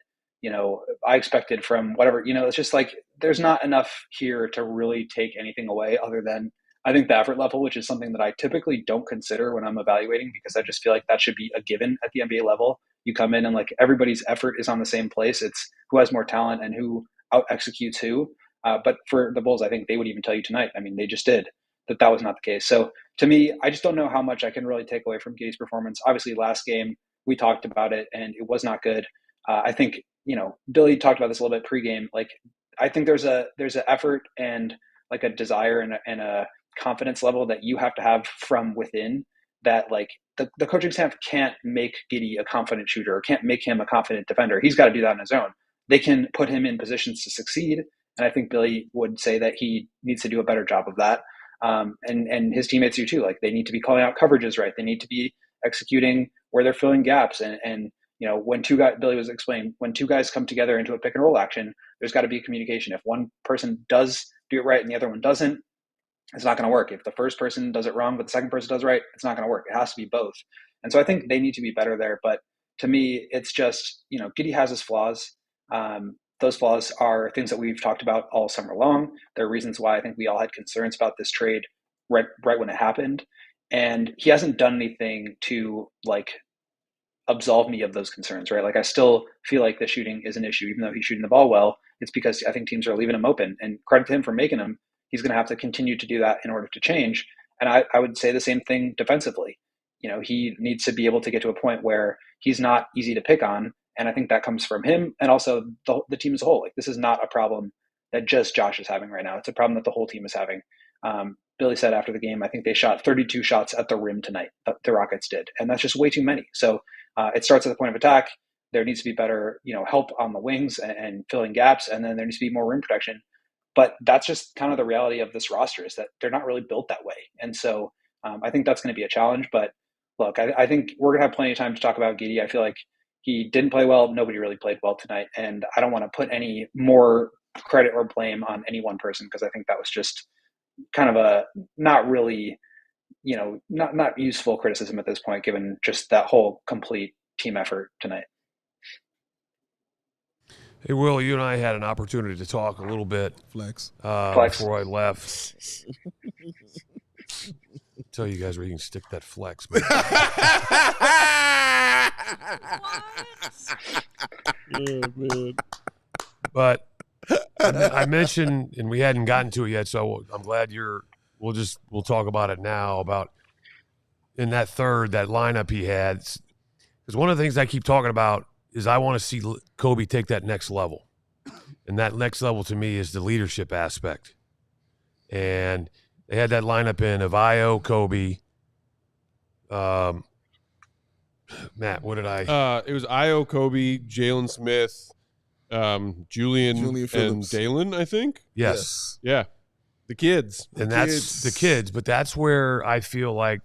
I expected from whatever. It's just like there's not enough here to really take anything away other than I think the effort level, which is something that I typically don't consider when I'm evaluating because I just feel like that should be a given at the NBA level. You come in and like everybody's effort is on the same place. It's who has more talent and who out executes who. But for the Bulls, I think they would even tell you tonight. I mean, they just did that was not the case. So to me, I just don't know how much I can really take away from Giddey's performance. Obviously, last game we talked about it and it was not good. I think Billy talked about this a little bit pregame. Like I think there's an effort and like a desire and a confidence level that you have to have from within, that like the coaching staff can't make Giddey a confident shooter or can't make him a confident defender. He's got to do that on his own. They can put him in positions to succeed. And I think Billy would say that he needs to do a better job of that. And his teammates do too. Like they need to be calling out coverages right. They need to be executing where they're filling gaps. And you know, when Billy was explaining, when two guys come together into a pick and roll action, there's got to be communication. If one person does do it right and the other one doesn't, it's not going to work. If the first person does it wrong, but the second person does right, it's not going to work. It has to be both. And so I think they need to be better there. But to me, it's just, you know, Giddey has his flaws. Those flaws are things that we've talked about all summer long. There are reasons why I think we all had concerns about this trade right when it happened. And he hasn't done anything to like absolve me of those concerns, right? Like I still feel like the shooting is an issue, even though he's shooting the ball well. It's because I think teams are leaving him open, and credit to him for making them. He's going to have to continue to do that in order to change. And I would say the same thing defensively. You know, he needs to be able to get to a point where he's not easy to pick on. And I think that comes from him and also the team as a whole. Like this is not a problem that just Josh is having right now. It's a problem that the whole team is having. Billy said after the game, I think they shot 32 shots at the rim tonight. The Rockets did. And that's just way too many. So it starts at the point of attack. There needs to be better, you know, help on the wings and filling gaps. And then there needs to be more rim protection. But that's just kind of the reality of this roster, is that they're not really built that way. And so I think that's going to be a challenge. But look, I think we're going to have plenty of time to talk about Giddey. I feel like he didn't play well. Nobody really played well tonight. And I don't want to put any more credit or blame on any one person, because I think that was just kind of a not really, you know, not useful criticism at this point, given just that whole complete team effort tonight. Hey, Will, you and I had an opportunity to talk a little bit Flex. Before I left. Tell you guys where you can stick that flex. But Oh, man. But I mentioned, and we hadn't gotten to it yet, so I'm glad we'll talk about it now, about in that lineup he had. Because one of the things I keep talking about is I want to see Coby take that next level. And that next level to me is the leadership aspect. And they had that lineup in of Io, Coby, Matt, what did I? It was Io, Coby, Jalen Smith, Julian and Phillips. Dalen, I think. Yes. Yeah. The kids. And that's the kids. But that's where I feel like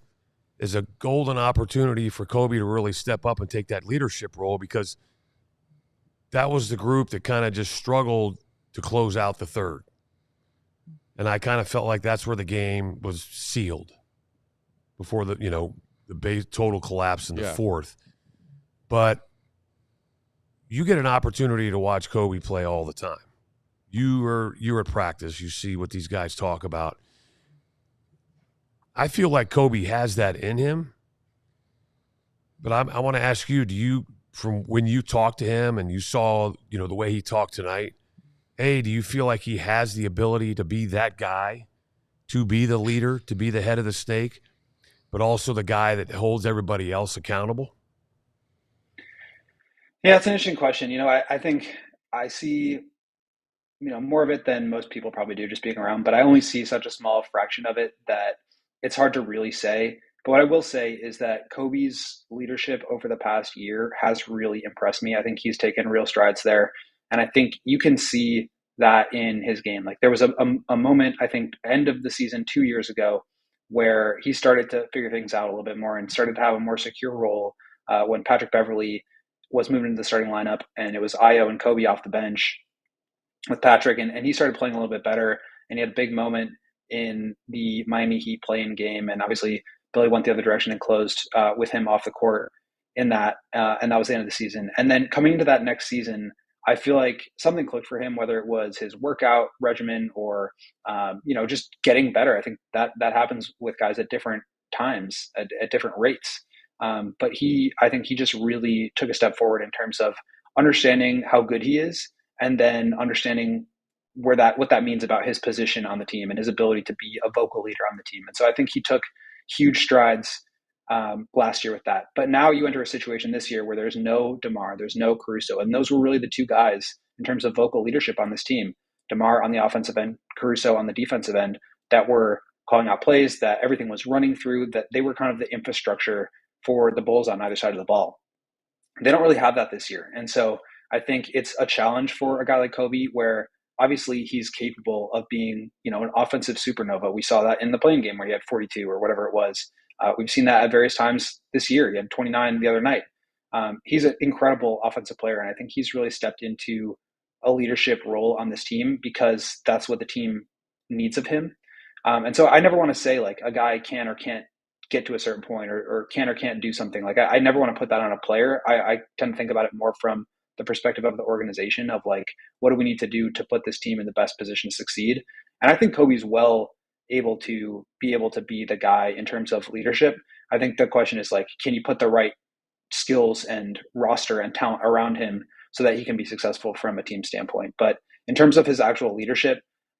is a golden opportunity for Coby to really step up and take that leadership role, because that was the group that kind of just struggled to close out the third. And I kind of felt like that's where the game was sealed before the base total collapse in the fourth. But you get an opportunity to watch Coby play all the time. You're at practice. You see what these guys talk about. I feel like Coby has that in him. But I want to ask you, do you, from when you talked to him and you saw, the way he talked tonight, do you feel like he has the ability to be that guy, to be the leader, to be the head of the snake, but also the guy that holds everybody else accountable? Yeah, it's an interesting question. I think I see, more of it than most people probably do just being around, but I only see such a small fraction of it that it's hard to really say. But what I will say is that Coby's leadership over the past year has really impressed me. I think he's taken real strides there. And I think you can see that in his game. Like there was a moment, I think, end of the season 2 years ago, where he started to figure things out a little bit more and started to have a more secure role when Patrick Beverley was moving into the starting lineup, and it was Io and Coby off the bench with Patrick, and he started playing a little bit better, and he had a big moment in the Miami Heat play-in game, and obviously Billy went the other direction and closed with him off the court in that, and that was the end of the season. And then coming into that next season, I feel like something clicked for him, whether it was his workout regimen or, just getting better. I think that happens with guys at different times, at different rates. But I think he just really took a step forward in terms of understanding how good he is, and then understanding what that means about his position on the team and his ability to be a vocal leader on the team. And so I think he took huge strides last year with that. But now you enter a situation this year where there's no DeMar, there's no Caruso, and those were really the two guys in terms of vocal leadership on this team. DeMar on the offensive end, Caruso on the defensive end, that were calling out plays, that everything was running through, that they were kind of the infrastructure for the Bulls on either side of the ball. They don't really have that this year. And so I think it's a challenge for a guy like Coby, where obviously he's capable of being, an offensive supernova. We saw that in the playing game where he had 42 or whatever it was. We've seen that at various times this year. He had 29 the other night. He's an incredible offensive player, and I think he's really stepped into a leadership role on this team because that's what the team needs of him. And so I never want to say like a guy can or can't get to a certain point or can or can't do something. Like I never want to put that on a player. I tend to think about it more from the perspective of the organization of like, what do we need to do to put this team in the best position to succeed? And I think Coby's well able to be the guy in terms of leadership. I think the question is like, can you put the right skills and roster and talent around him so that he can be successful from a team standpoint? But in terms of his actual leadership,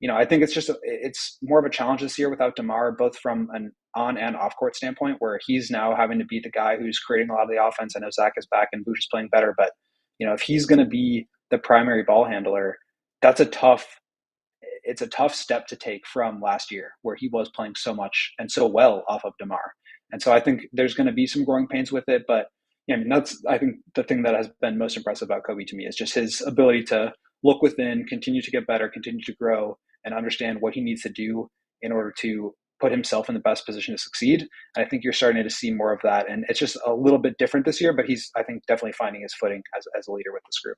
I think it's more of a challenge this year without DeMar, both from an on and off court standpoint, where he's now having to be the guy who's creating a lot of the offense. I know Zach is back and Vooch is playing better, but if he's going to be the primary ball handler, it's a tough step to take from last year where he was playing so much and so well off of DeMar. And so I think there's going to be some growing pains with it, but that's, I think, the thing that has been most impressive about Coby to me is just his ability to look within, continue to get better, continue to grow, and understand what he needs to do in order to put himself in the best position to succeed. And I think you're starting to see more of that. And it's just a little bit different this year, but he's, I think, definitely finding his footing as a leader with this group.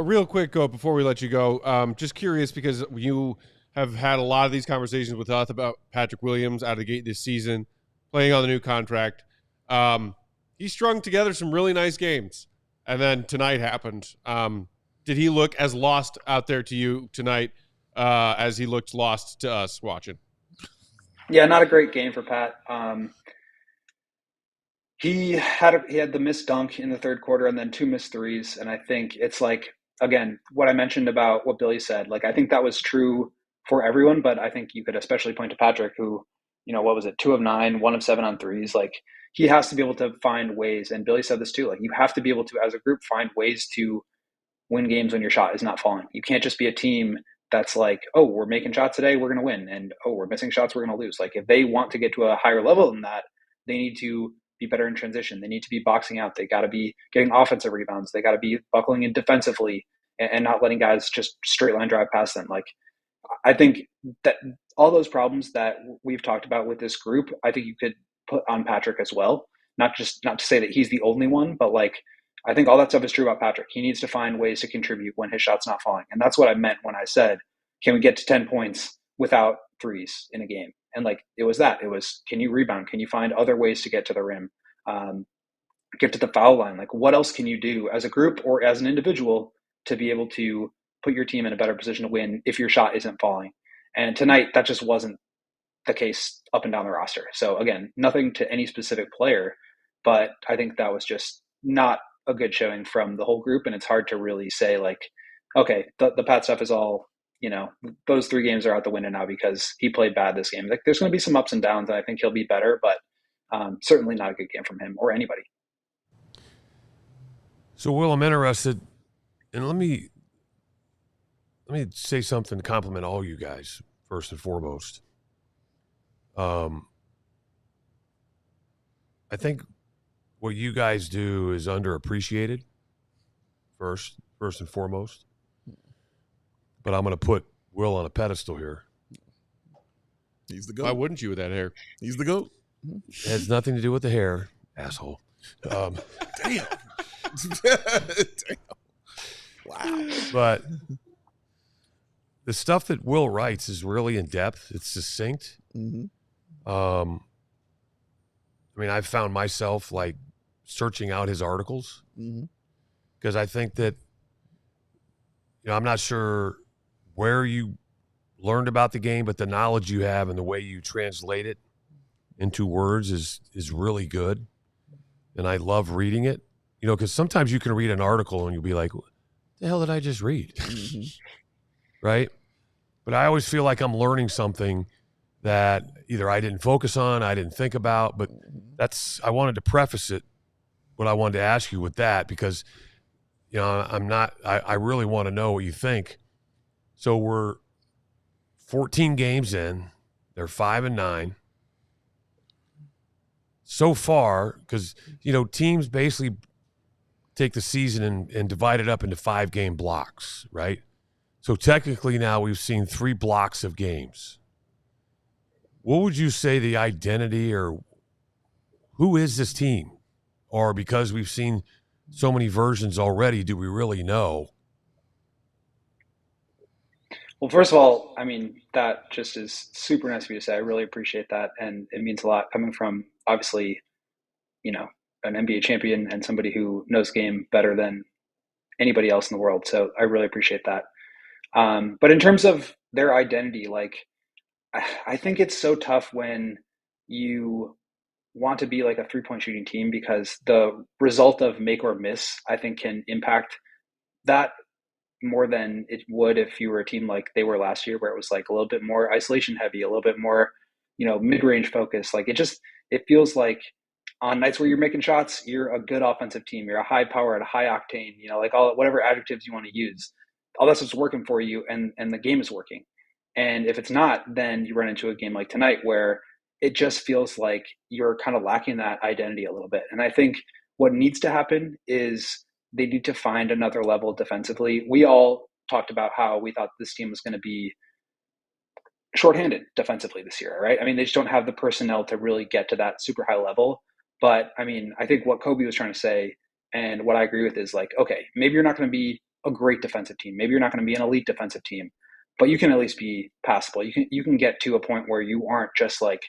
Real quick, before we let you go, just curious because you have had a lot of these conversations with us about Patrick Williams out of the gate this season, playing on the new contract. He strung together some really nice games, and then tonight happened. Did he look as lost out there to you tonight as he looked lost to us watching? Yeah, not a great game for Pat. He had the missed dunk in the third quarter and then 2 missed threes. And I think it's like, again, what I mentioned about what Billy said, like, I think that was true for everyone, but I think you could especially point to Patrick, who, what was it? 2 of 9, 1 of 7 on threes. Like, he has to be able to find ways. And Billy said this too, like, you have to be able to, as a group, find ways to win games when your shot is not falling. You can't just be a team that's like, oh, we're making shots today, we're going to win. And, oh, we're missing shots, we're going to lose. Like, if they want to get to a higher level than that, they need to be better in transition. They need to be boxing out. They got to be getting offensive rebounds. They got to be buckling in defensively and not letting guys just straight line drive past them. Like, I think that all those problems that we've talked about with this group, I think you could put on Patrick as well. Not to say that he's the only one, but like, I think all that stuff is true about Patrick. He needs to find ways to contribute when his shot's not falling. And that's what I meant when I said, can we get to 10 points without threes in a game? And like, it was, can you rebound? Can you find other ways to get to the rim? Get to the foul line? Like, what else can you do as a group or as an individual to be able to put your team in a better position to win if your shot isn't falling? And tonight, that just wasn't the case up and down the roster. So again, nothing to any specific player, but I think that was just not a good showing from the whole group. And it's hard to really say like, okay, the Pat stuff is all, those 3 games are out the window now because he played bad this game. Like, there's going to be some ups and downs, and I think he'll be better, but certainly not a good game from him or anybody. So, Will, I'm interested, and let me say something to compliment all you guys first and foremost. I think what you guys do is underappreciated first and foremost. But I'm going to put Will on a pedestal here. He's the GOAT. Why wouldn't you with that hair? He's the GOAT. It has nothing to do with the hair, asshole. Damn. Damn. Wow. But the stuff that Will writes is really in depth. It's succinct. Mm-hmm. I mean, I've found myself like searching out his articles because I think that, I'm not sure where you learned about the game, but the knowledge you have and the way you translate it into words is really good. And I love reading it, because sometimes you can read an article and you'll be like, what the hell did I just read? Right? But I always feel like I'm learning something that either I didn't focus on, I didn't think about, but I wanted to preface it, what I wanted to ask you with that, because, I really want to know what you think So we're 14 games in. They're 5-9. So far, because, teams basically take the season and divide it up into 5-game blocks, right? So technically now we've seen 3 blocks of games. What would you say the identity or who is this team? Or because we've seen so many versions already, do we really know? Well, first of all, I mean, that just is super nice of you to say. I really appreciate that. And it means a lot coming from, obviously, an NBA champion and somebody who knows the game better than anybody else in the world. So I really appreciate that. But in terms of their identity, I think it's so tough when you want to be like a 3-point shooting team, because the result of make or miss, I think, can impact that more than it would if you were a team like they were last year, where it was like a little bit more isolation heavy, a little bit more, mid-range focus. It feels like on nights where you're making shots, you're a good offensive team. You're a high powered, a high octane, whatever adjectives you want to use, all that stuff's working for you, and the game is working. And if it's not, then you run into a game like tonight where it just feels like you're kind of lacking that identity a little bit. And I think what needs to happen is they need to find another level defensively. We all talked about how we thought this team was going to be shorthanded defensively this year, right? I mean, they just don't have the personnel to really get to that super high level. But I mean, I think what Coby was trying to say, and what I agree with, is like, okay, maybe you're not going to be a great defensive team. Maybe you're not going to be an elite defensive team, but you can at least be passable. You can get to a point where you aren't just like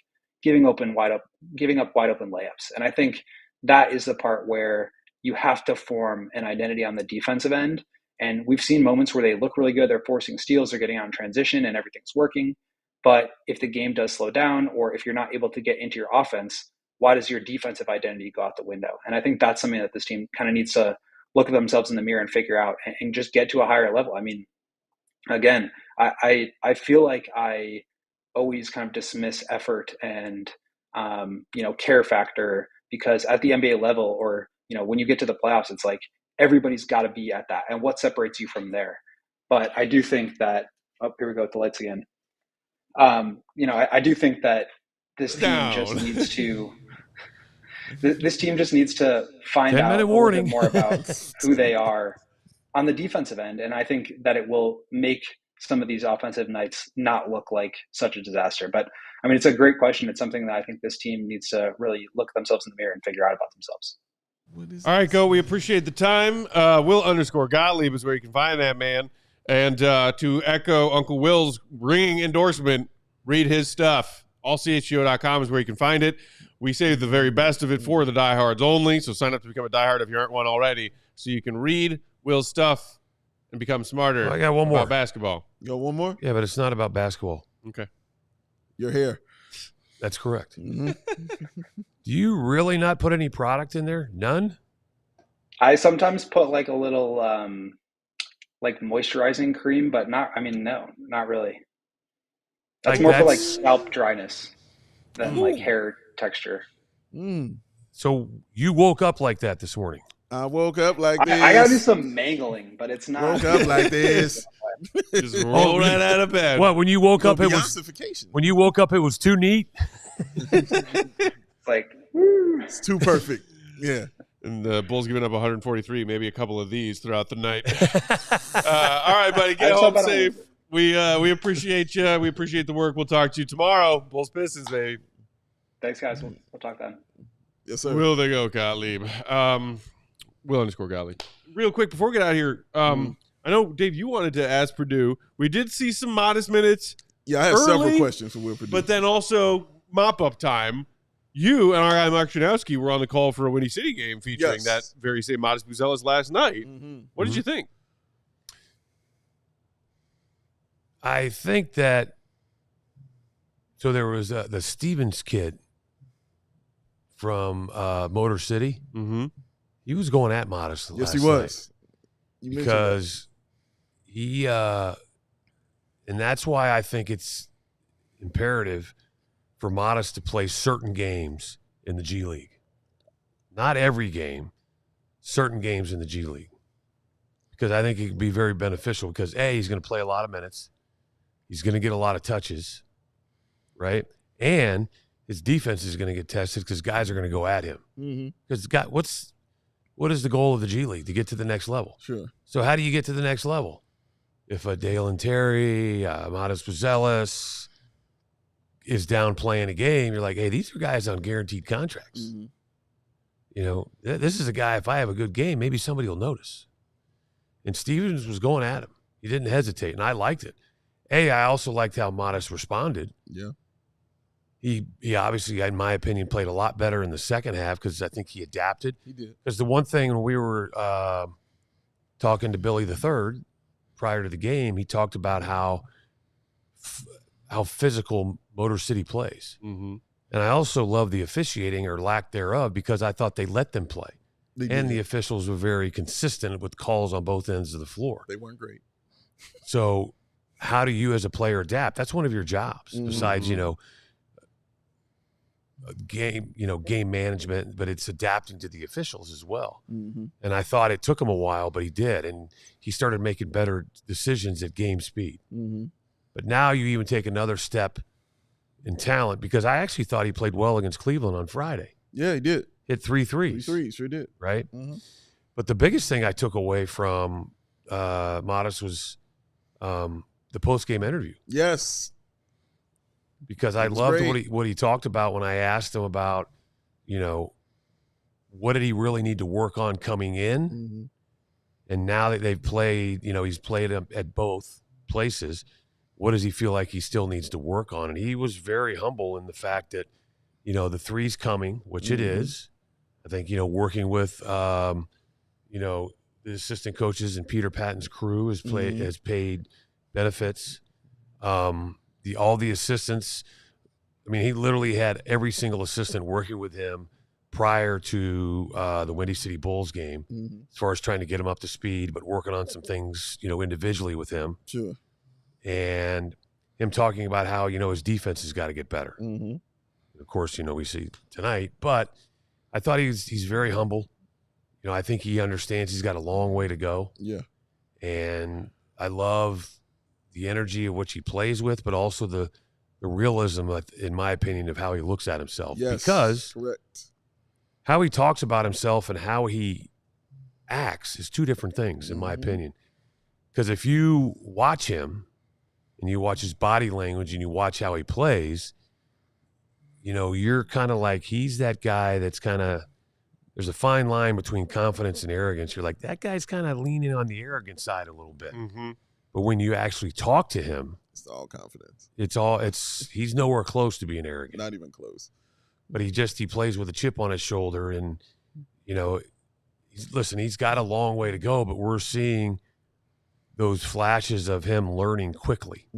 giving up wide open layups. And I think that is the part where you have to form an identity on the defensive end. And we've seen moments where they look really good. They're forcing steals, they're getting out in transition, and everything's working. But if the game does slow down, or if you're not able to get into your offense, why does your defensive identity go out the window? And I think that's something that this team kind of needs to look at themselves in the mirror and figure out, and just get to a higher level. I mean, again, I feel like I always kind of dismiss effort and care factor, because at the NBA level, or when you get to the playoffs, it's like everybody's got to be at that, and what separates you from there. But I do think that here we go with the lights again. I do think that this team just needs to. This team just needs to find out a little bit more about who they are on the defensive end, and I think that it will make some of these offensive nights not look like such a disaster. But I mean, it's a great question. It's something that I think this team needs to really look themselves in the mirror and figure out about themselves. All right, Go. We appreciate the time. Will_Gottlieb is where you can find that man. And to echo Uncle Will's ringing endorsement, read his stuff. ALLCHGO.com is where you can find it. We save the very best of it for the diehards only, so sign up to become a diehard if you aren't one already, so you can read Will's stuff and become smarter. I got one more about basketball. You got one more? Yeah, but it's not about basketball. Okay. Your hair. That's correct. Mm-hmm. Do you really not put any product in there? None? I sometimes put like a little moisturizing cream, but no, not really. That's more for like scalp dryness than like hair texture. So you woke up like that this morning? I woke up like this. I gotta do some mangling, but it's not. Woke up like this. Just roll right out of bed. What, when you woke up, it was too neat? It's like, it's too perfect. Yeah. And the Bulls giving up 143, maybe a couple of these throughout the night. All right, buddy, get home safe. We appreciate you. We appreciate the work. We'll talk to you tomorrow. Bulls Pistons, babe. Thanks, guys. We'll talk then. Yes, sir. Will they go, Gottlieb? Will_Gottlieb. Real quick, before we get out of here, I know, Dave, you wanted to ask Perdue. We did see some modest minutes. Yeah, I have several questions for Will Perdue. But then also mop-up time. You and our guy Mark Janowski were on the call for a Windy City game featuring that very same modest Buzelis last night. Mm-hmm. What did you think? I think that so there was the Stevens kid from Motor City. Mm-hmm. He was going at Modest last night. Yes, he was. Because he and that's why I think it's imperative for Modest to play certain games in the G League. Not every game, certain games in the G League. because I think it can be very beneficial because, A, he's going to play a lot of minutes. He's going to get a lot of touches, right? And his defense is going to get tested because guys are going to go at him. Because what is the goal of the G League? To get to the next level. Sure. So how do you get to the next level? If a Dale and Terry, Modest Buzelis is down playing a game, you're like, hey, these are guys on guaranteed contracts. You know, this is a guy, if I have a good game, maybe somebody will notice. And Stevens was going at him. He didn't hesitate, and I liked it. I also liked how Modest responded. Yeah. He obviously, in my opinion, played a lot better in the second half because I think he adapted. He did. Because the one thing when we were talking to Billy III prior to the game, he talked about how physical Motor City plays. And I also love the officiating or lack thereof because I thought they let them play. And the officials were very consistent with calls on both ends of the floor. They weren't great. So how do you as a player adapt? That's one of your jobs besides, game management, but it's adapting to the officials as well. And I thought it took him a while, but he did. And he started making better decisions at game speed. But now you even take another step in talent because I actually thought he played well against Cleveland on Friday. Yeah, he did. Hit 3 threes. 3 threes, sure did. Right? But the biggest thing I took away from Modest was the post-game interview. Yes. Because I loved what he talked about when I asked him about, what did he really need to work on coming in? And now that they've played, he's played at both places, what does he feel like he still needs to work on? And he was very humble in the fact that, the three's coming, which it is. I think, working with, the assistant coaches and Peter Patton's crew has paid benefits. All the assistants, I mean, he literally had every single assistant working with him prior to the Windy City Bulls game as far as trying to get him up to speed, but working on some things, individually with him. Sure. And him talking about how, his defense has got to get better. Of course, we see tonight, but I thought he's very humble. I think he understands he's got a long way to go. Yeah. And I love the energy of which he plays with, but also the realism, in my opinion, of how he looks at himself. Yes, because correct. How he talks about himself and how he acts is two different things, in my opinion. Because if you watch him and you watch his body language and you watch how he plays, you're kind of like, he's that guy that's kind of, there's a fine line between confidence and arrogance. You're like, that guy's kind of leaning on the arrogant side a little bit. But when you actually talk to him, it's all confidence. He's nowhere close to being arrogant. Not even close. But he plays with a chip on his shoulder, and he's got a long way to go, but we're seeing those flashes of him learning quickly.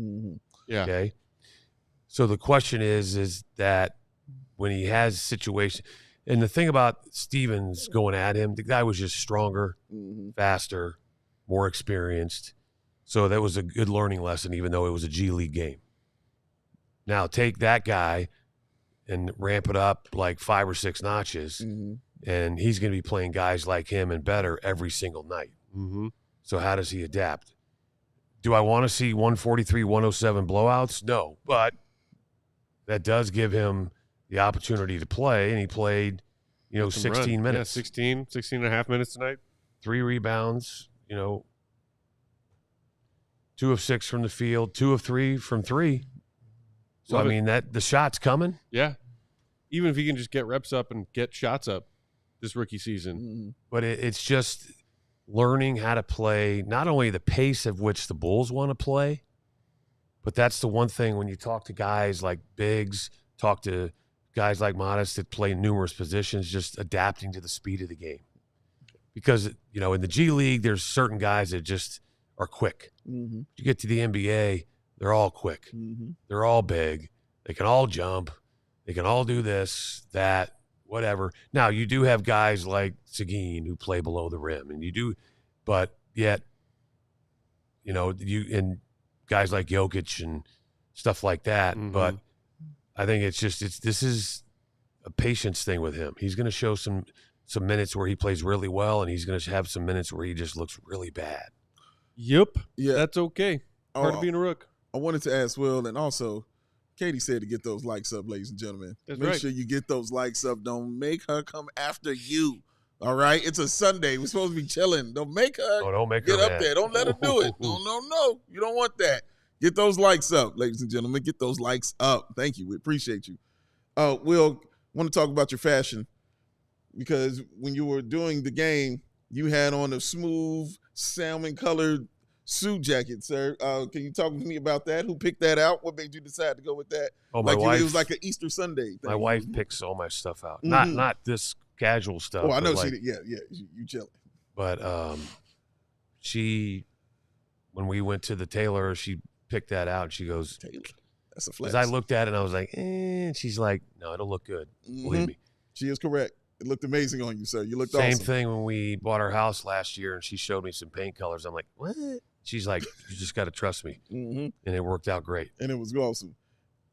Yeah. Okay. So the question is that when he has situations, and the thing about Stevens going at him, the guy was just stronger, faster, more experienced. So that was a good learning lesson, even though it was a G League game. Now take that guy and ramp it up like 5 or 6 notches, and he's going to be playing guys like him and better every single night. So how does he adapt? Do I want to see 143, 107 blowouts? No, but that does give him the opportunity to play, and he played, 16 minutes. Yeah, 16 and a half minutes tonight. 3 rebounds, 2 of 6 from the field, 2 of 3 from 3. So, Love it. that the shot's coming. Yeah. Even if he can just get reps up and get shots up this rookie season. But it's just learning how to play, not only the pace of which the Bulls want to play, but that's the one thing when you talk to guys like Biggs, talk to guys like Modest that play numerous positions, just adapting to the speed of the game. Because, in the G League, there's certain guys that just are quick. You get to the NBA, they're all quick. They're all big. They can all jump. They can all do this, that, whatever. Now, you do have guys like Seguin who play below the rim, and you do, but yet, and guys like Jokic and stuff like that. But I think this is a patience thing with him. He's going to show some some minutes where he plays really well, and he's going to have some minutes where he just looks really bad. Yep. Yeah. That's okay. Part of being a Rook. I wanted to ask Will, and also Katie said to get those likes up, ladies and gentlemen. Make sure you get those likes up. Don't make her come after you. All right? It's a Sunday. We're supposed to be chilling. Don't make her get up there. Don't let her do it. No. You don't want that. Get those likes up, ladies and gentlemen. Get those likes up. Thank you. We appreciate you. Will, want to talk about your fashion, because when you were doing the game, you had on a smooth salmon-colored suit jacket, sir. Can you talk to me about that? Who picked that out? What made you decide to go with that? Oh, my wife. It was like an Easter Sunday thing. My wife picks all my stuff out. Not this casual stuff. Oh, I know she did. Yeah. You chilling. But she, when we went to the tailor, she picked that out. And she goes, Taylor, that's a flex. Because I looked at it and I was like, and she's like, no, it'll look good. Believe me. She is correct. It looked amazing on you, sir. You looked Same awesome. thing when we bought our house last year and she showed me some paint colors. I'm like, what? She's like, you just got to trust me. And it worked out great. And it was awesome.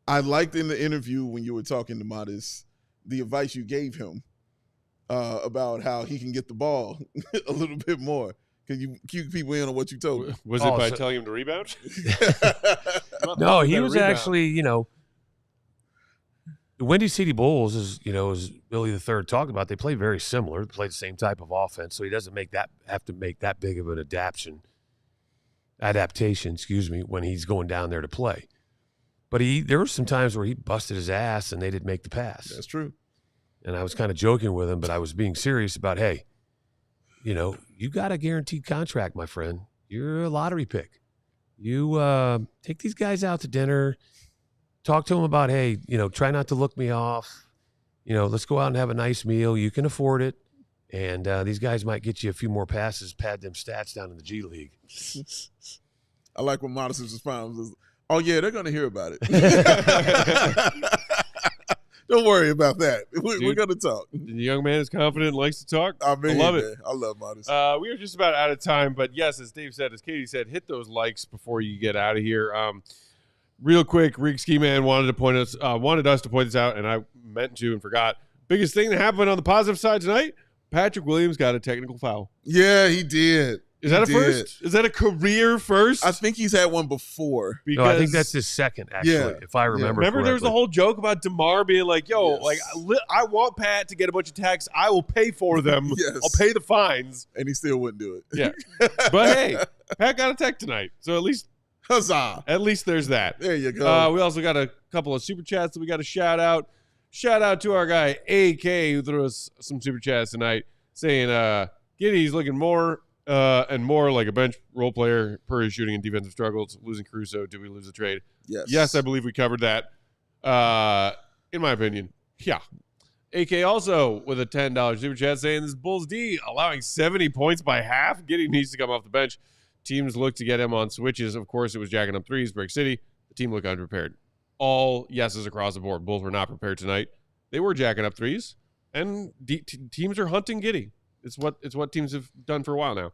I liked in the interview when you were talking to Modest, the advice you gave him about how he can get the ball a little bit more. Can you cue people in on what you told me? Was it by telling him to rebound? No, he was actually, the Windy City Bulls, as Billy III talked about, they play very similar. They play the same type of offense, so he doesn't have to make that big of an adaptation, when he's going down there to play. But there were some times where he busted his ass and they didn't make the pass. That's true. And I was kind of joking with him, but I was being serious about, hey, you got a guaranteed contract, my friend. You're a lottery pick. You take these guys out to dinner. Talk to them about, hey, try not to look me off. Let's go out and have a nice meal. You can afford it. And these guys might get you a few more passes, pad them stats down in the G League. I like when Modest's response was, oh, yeah, they're going to hear about it. Don't worry about that. We're going to talk. The young man is confident and likes to talk. I love it. Man. I love Modest. We are just about out of time. But, yes, as Dave said, as Katie said, hit those likes before you get out of here. Real quick, Rick Ski Man wanted us to point this out, and I meant to and forgot. Biggest thing that happened on the positive side tonight, Patrick Williams got a technical foul. Yeah, he did. Is that a first? Is that a career first? I think he's had one before. No, I think that's his second, actually, if I remember correctly. There was a whole joke about DeMar being like, yo, I want Pat to get a bunch of tags. I will pay for them. I'll pay the fines. And he still wouldn't do it. Yeah. But, hey, Pat got a tech tonight. So at least huzzah. At least there's that. There you go. We also got a couple of super chats that we got to shout out. Shout out to our guy, AK, who threw us some super chats tonight, saying Giddey's looking more and more like a bench role player per his shooting and defensive struggles. Losing Caruso, did we lose the trade? Yes, I believe we covered that. In my opinion, yeah. AK also with a $10 super chat saying this Bulls D allowing 70 points by half. Giddey needs to come off the bench. Teams look to get him on switches. Of course, it was jacking up threes, Break City. The team looked unprepared. All yeses across the board. Bulls were not prepared tonight. They were jacking up threes, and teams are hunting Giddey. It's what teams have done for a while now.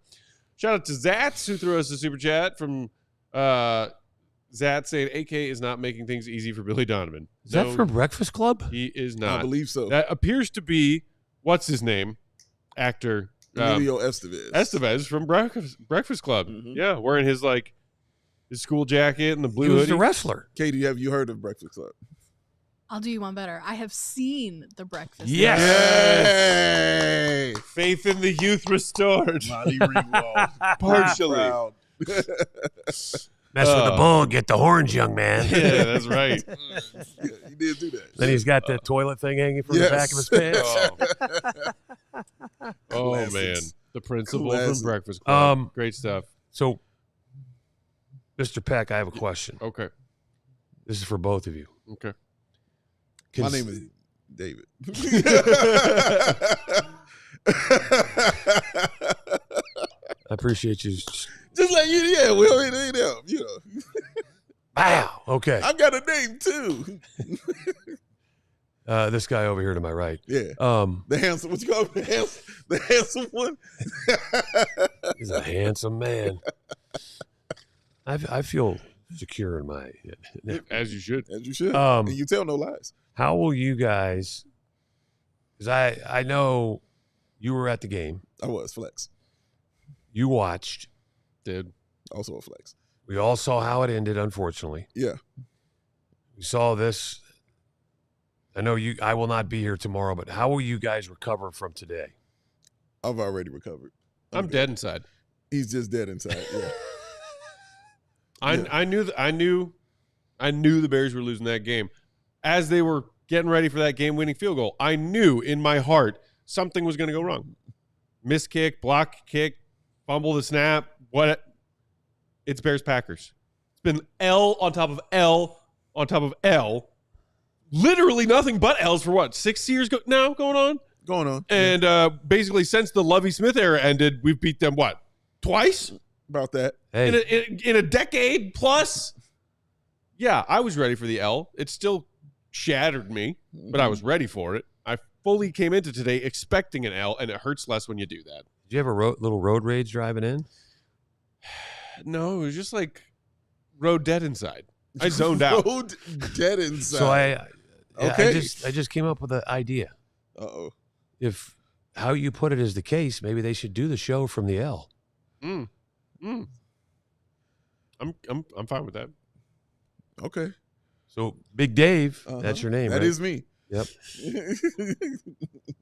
Shout out to Zats, who threw us a super chat from Zats saying AK is not making things easy for Billy Donovan. Is that from Breakfast Club? He is not. I believe so. That appears to be, what's his name? Actor. Emilio Estevez. Estevez from Breakfast Club. Yeah, wearing his school jacket and the blue hoodie. He was hoodie. the wrestler. Katie, have you heard of Breakfast Club? I'll do you one better. I have seen the Breakfast Yes. Yay! Faith in the youth restored. Molly Ringwald. Partially. Mess with the bull, get the horns, young man. Yeah, that's right. He did do that. Then he's got the toilet thing hanging from the back of his pants. Oh man. The principal from Breakfast Club. Great stuff. So, Mr. Peck, I have a question. Okay. This is for both of you. Okay. My name is David. I appreciate you. Just like you, yeah, we already know, you know. Wow. Okay. I've got a name too. This guy over here to my right. Yeah. The handsome, what you call him? The handsome one? He's a handsome man. I feel secure in my As you should. As you should. And you tell no lies. How will you guys, because I know You were at the game. I was flex. You watched. Dude. Also a flex. We all saw how it ended, unfortunately. Yeah. We saw this. I know I will not be here tomorrow, but how will you guys recover from today? I've already recovered. I'm dead inside. He's just dead inside. Yeah. I knew the Bears were losing that game. As they were getting ready for that game-winning field goal, I knew in my heart something was going to go wrong. Miss kick, block kick, fumble the snap. What? It's Bears-Packers. It's been L on top of L on top of L. Literally nothing but L's for what? 6 years now going on? Going on. And basically since the Lovie Smith era ended, we've beat them what? Twice? About that. Hey. In a decade plus? Yeah, I was ready for the L. It still shattered me, but I was ready for it. I fully came into today expecting an L, and it hurts less when you do that. Did you have a little road rage driving in? No, it was just like road dead inside. I zoned out. Road dead inside. So Okay. I just came up with an idea. Uh-oh. If how you put it is the case, maybe they should do the show from the L. I'm fine with that. Okay. So Big Dave, that's your name, That right? is me. Yep.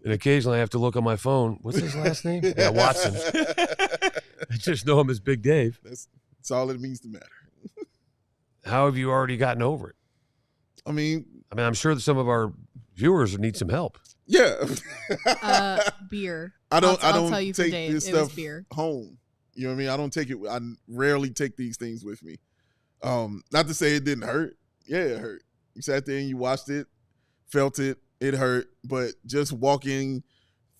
And occasionally I have to look on my phone. What's his last name? Yeah, Watson. I just know him as Big Dave. That's all it means to matter. How have you already gotten over it? I mean, I'm sure that some of our viewers need some help. yeah. Beer. I I'll don't tell you for take Dave, this it was stuff beer. home. You know what I mean? I don't take it. I rarely take these things with me. Not to say it didn't hurt. Yeah, it hurt. You sat there and you watched it, felt it. It hurt. But just walking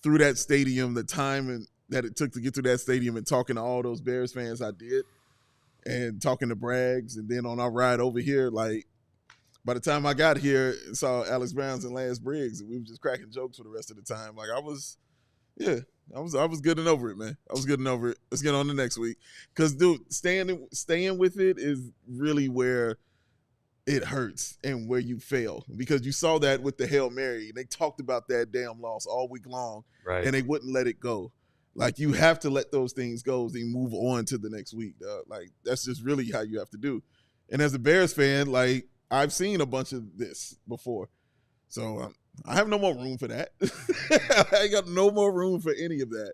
through that stadium, the time that it took to get to that stadium and talking to all those Bears fans, I did. And talking to Braggs. And then on our ride over here, like, by the time I got here and saw Alex Browns and Lance Briggs, and we were just cracking jokes for the rest of the time. Like, I was good and over it, man. I was good and over it. Let's get on to next week. Because, dude, staying with it is really where it hurts and where you fail. Because you saw that with the Hail Mary. They talked about that damn loss all week long, Right. and they wouldn't let it go. Like, you have to let those things go and move on to the next week, dog. Like, that's just really how you have to do. And as a Bears fan, like, I've seen a bunch of this before. So I have no more room for that. I got no more room for any of that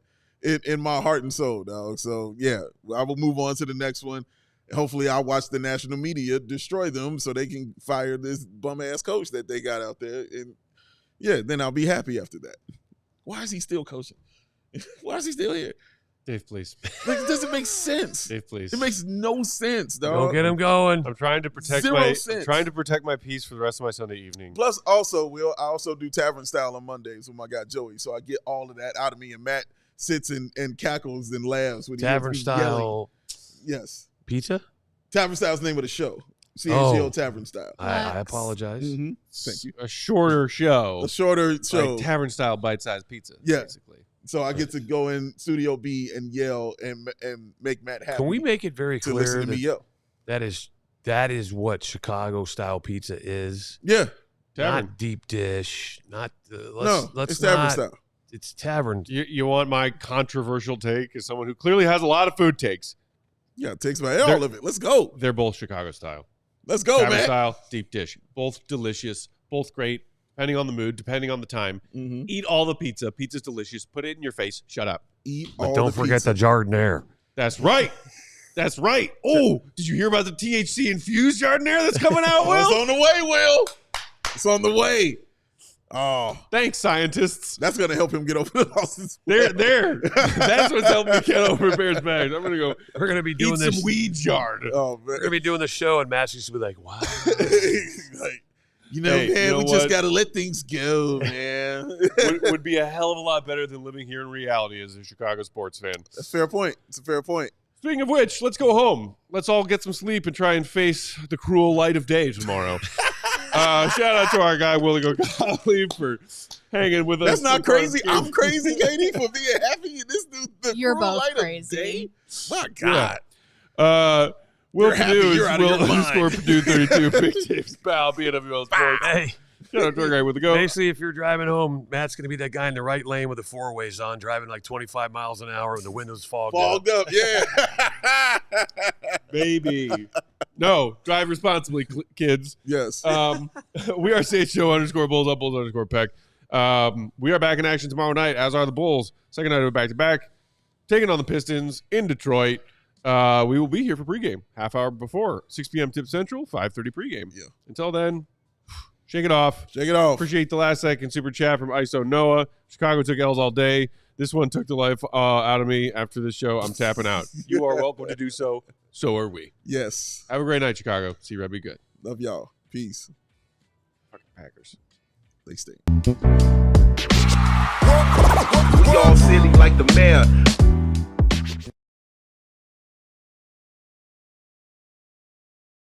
in my heart and soul, dog. So, yeah, I will move on to the next one. Hopefully I'll watch the national media destroy them so they can fire this bum-ass coach that they got out there. And, yeah, then I'll be happy after that. Why is he still coaching? Why is he still here? Dave, please. Like, it doesn't make sense. Dave, please. It makes no sense, dog. Don't get him going. I'm trying to protect Zero I'm sense. trying to protect my peace for the rest of my Sunday evening. Plus, also, I also do Tavern Style on Mondays with my guy Joey, so I get all of that out of me. And Matt sits and cackles and laughs when Tavern he hears me yelling. style Yes, pizza? Tavern Style's the name of the show. CHGO Oh. Tavern Style. I apologize. Mm-hmm. Thank you. A shorter show. A shorter show. Like tavern-style bite-sized pizza, Yeah. basically. So I get to go in Studio B and yell and make Matt happy. Can we make it very to clear listen to me that yell? that is what Chicago style pizza is? Yeah. Tavern. Not deep dish. Not No, let's it's Tavern not- Style. It's tavern. You want my controversial take as someone who clearly has a lot of food takes. Yeah, it takes my all of it. Let's go. They're both Chicago style. Let's go, Tavern man. style, deep dish. Both delicious, both great, depending on the mood, depending on the time. Mm-hmm. Eat all the pizza. Pizza's delicious. Put it in your face. Shut up. Eat But all don't the forget pizza. the Jardiniere. That's right. That's right. Oh, did you hear about the THC infused Jardiniere that's coming out, Oh, it's Will? on the way, Will. It's on the way. Oh, Thanks, scientists. that's gonna help him get over the losses. There. That's what's helping me get over Bears bags. I'm gonna go We're gonna be doing eat this. some weed yard. Oh We're man, gonna be doing the show, and Matt's used to be like, "Wow." like, Hey, man, you know we just what? gotta let things go, man. would be a hell of a lot better than living here in reality as a Chicago sports fan. That's a fair point. It's a fair point. Speaking of which, let's go home. Let's all get some sleep and try and face the cruel light of day tomorrow. Shout out to our guy, Willie Gottlieb, for hanging with us. That's not so far. crazy. I'm crazy, Katie, for being happy. This dude, the You're cruel both light of crazy. day. My Yeah. God. Will You're happy, Perdue you're is out of Will your mind. _Perdue 32. Big Dave's pal, BNWL Sports. Hey, Shout out tour guide with the go. Basically, if you're driving home, Matt's going to be that guy in the right lane with the four-ways on, driving like 25 miles an hour and the windows fogged up. Yeah. Baby. No, drive responsibly, kids. Yes. We are CHGO _Bulls up, Bulls _Peck. We are back in action tomorrow night, as are the Bulls. Second night of a back-to-back. Taking on the Pistons in Detroit. We will be here for pregame, half hour before, 6 p.m. tip central, 5:30 pregame. Yeah. Until then, shake it off. Shake it off. Appreciate the last second super chat from ISO Noah. Chicago took L's all day. This one took the life out of me. After this show, I'm tapping out. You are welcome to do so. So are we. Yes. Have a great night, Chicago. See you, Red. Be good. Love y'all. Peace. Fucking Packers. They stink. We all silly like the mayor.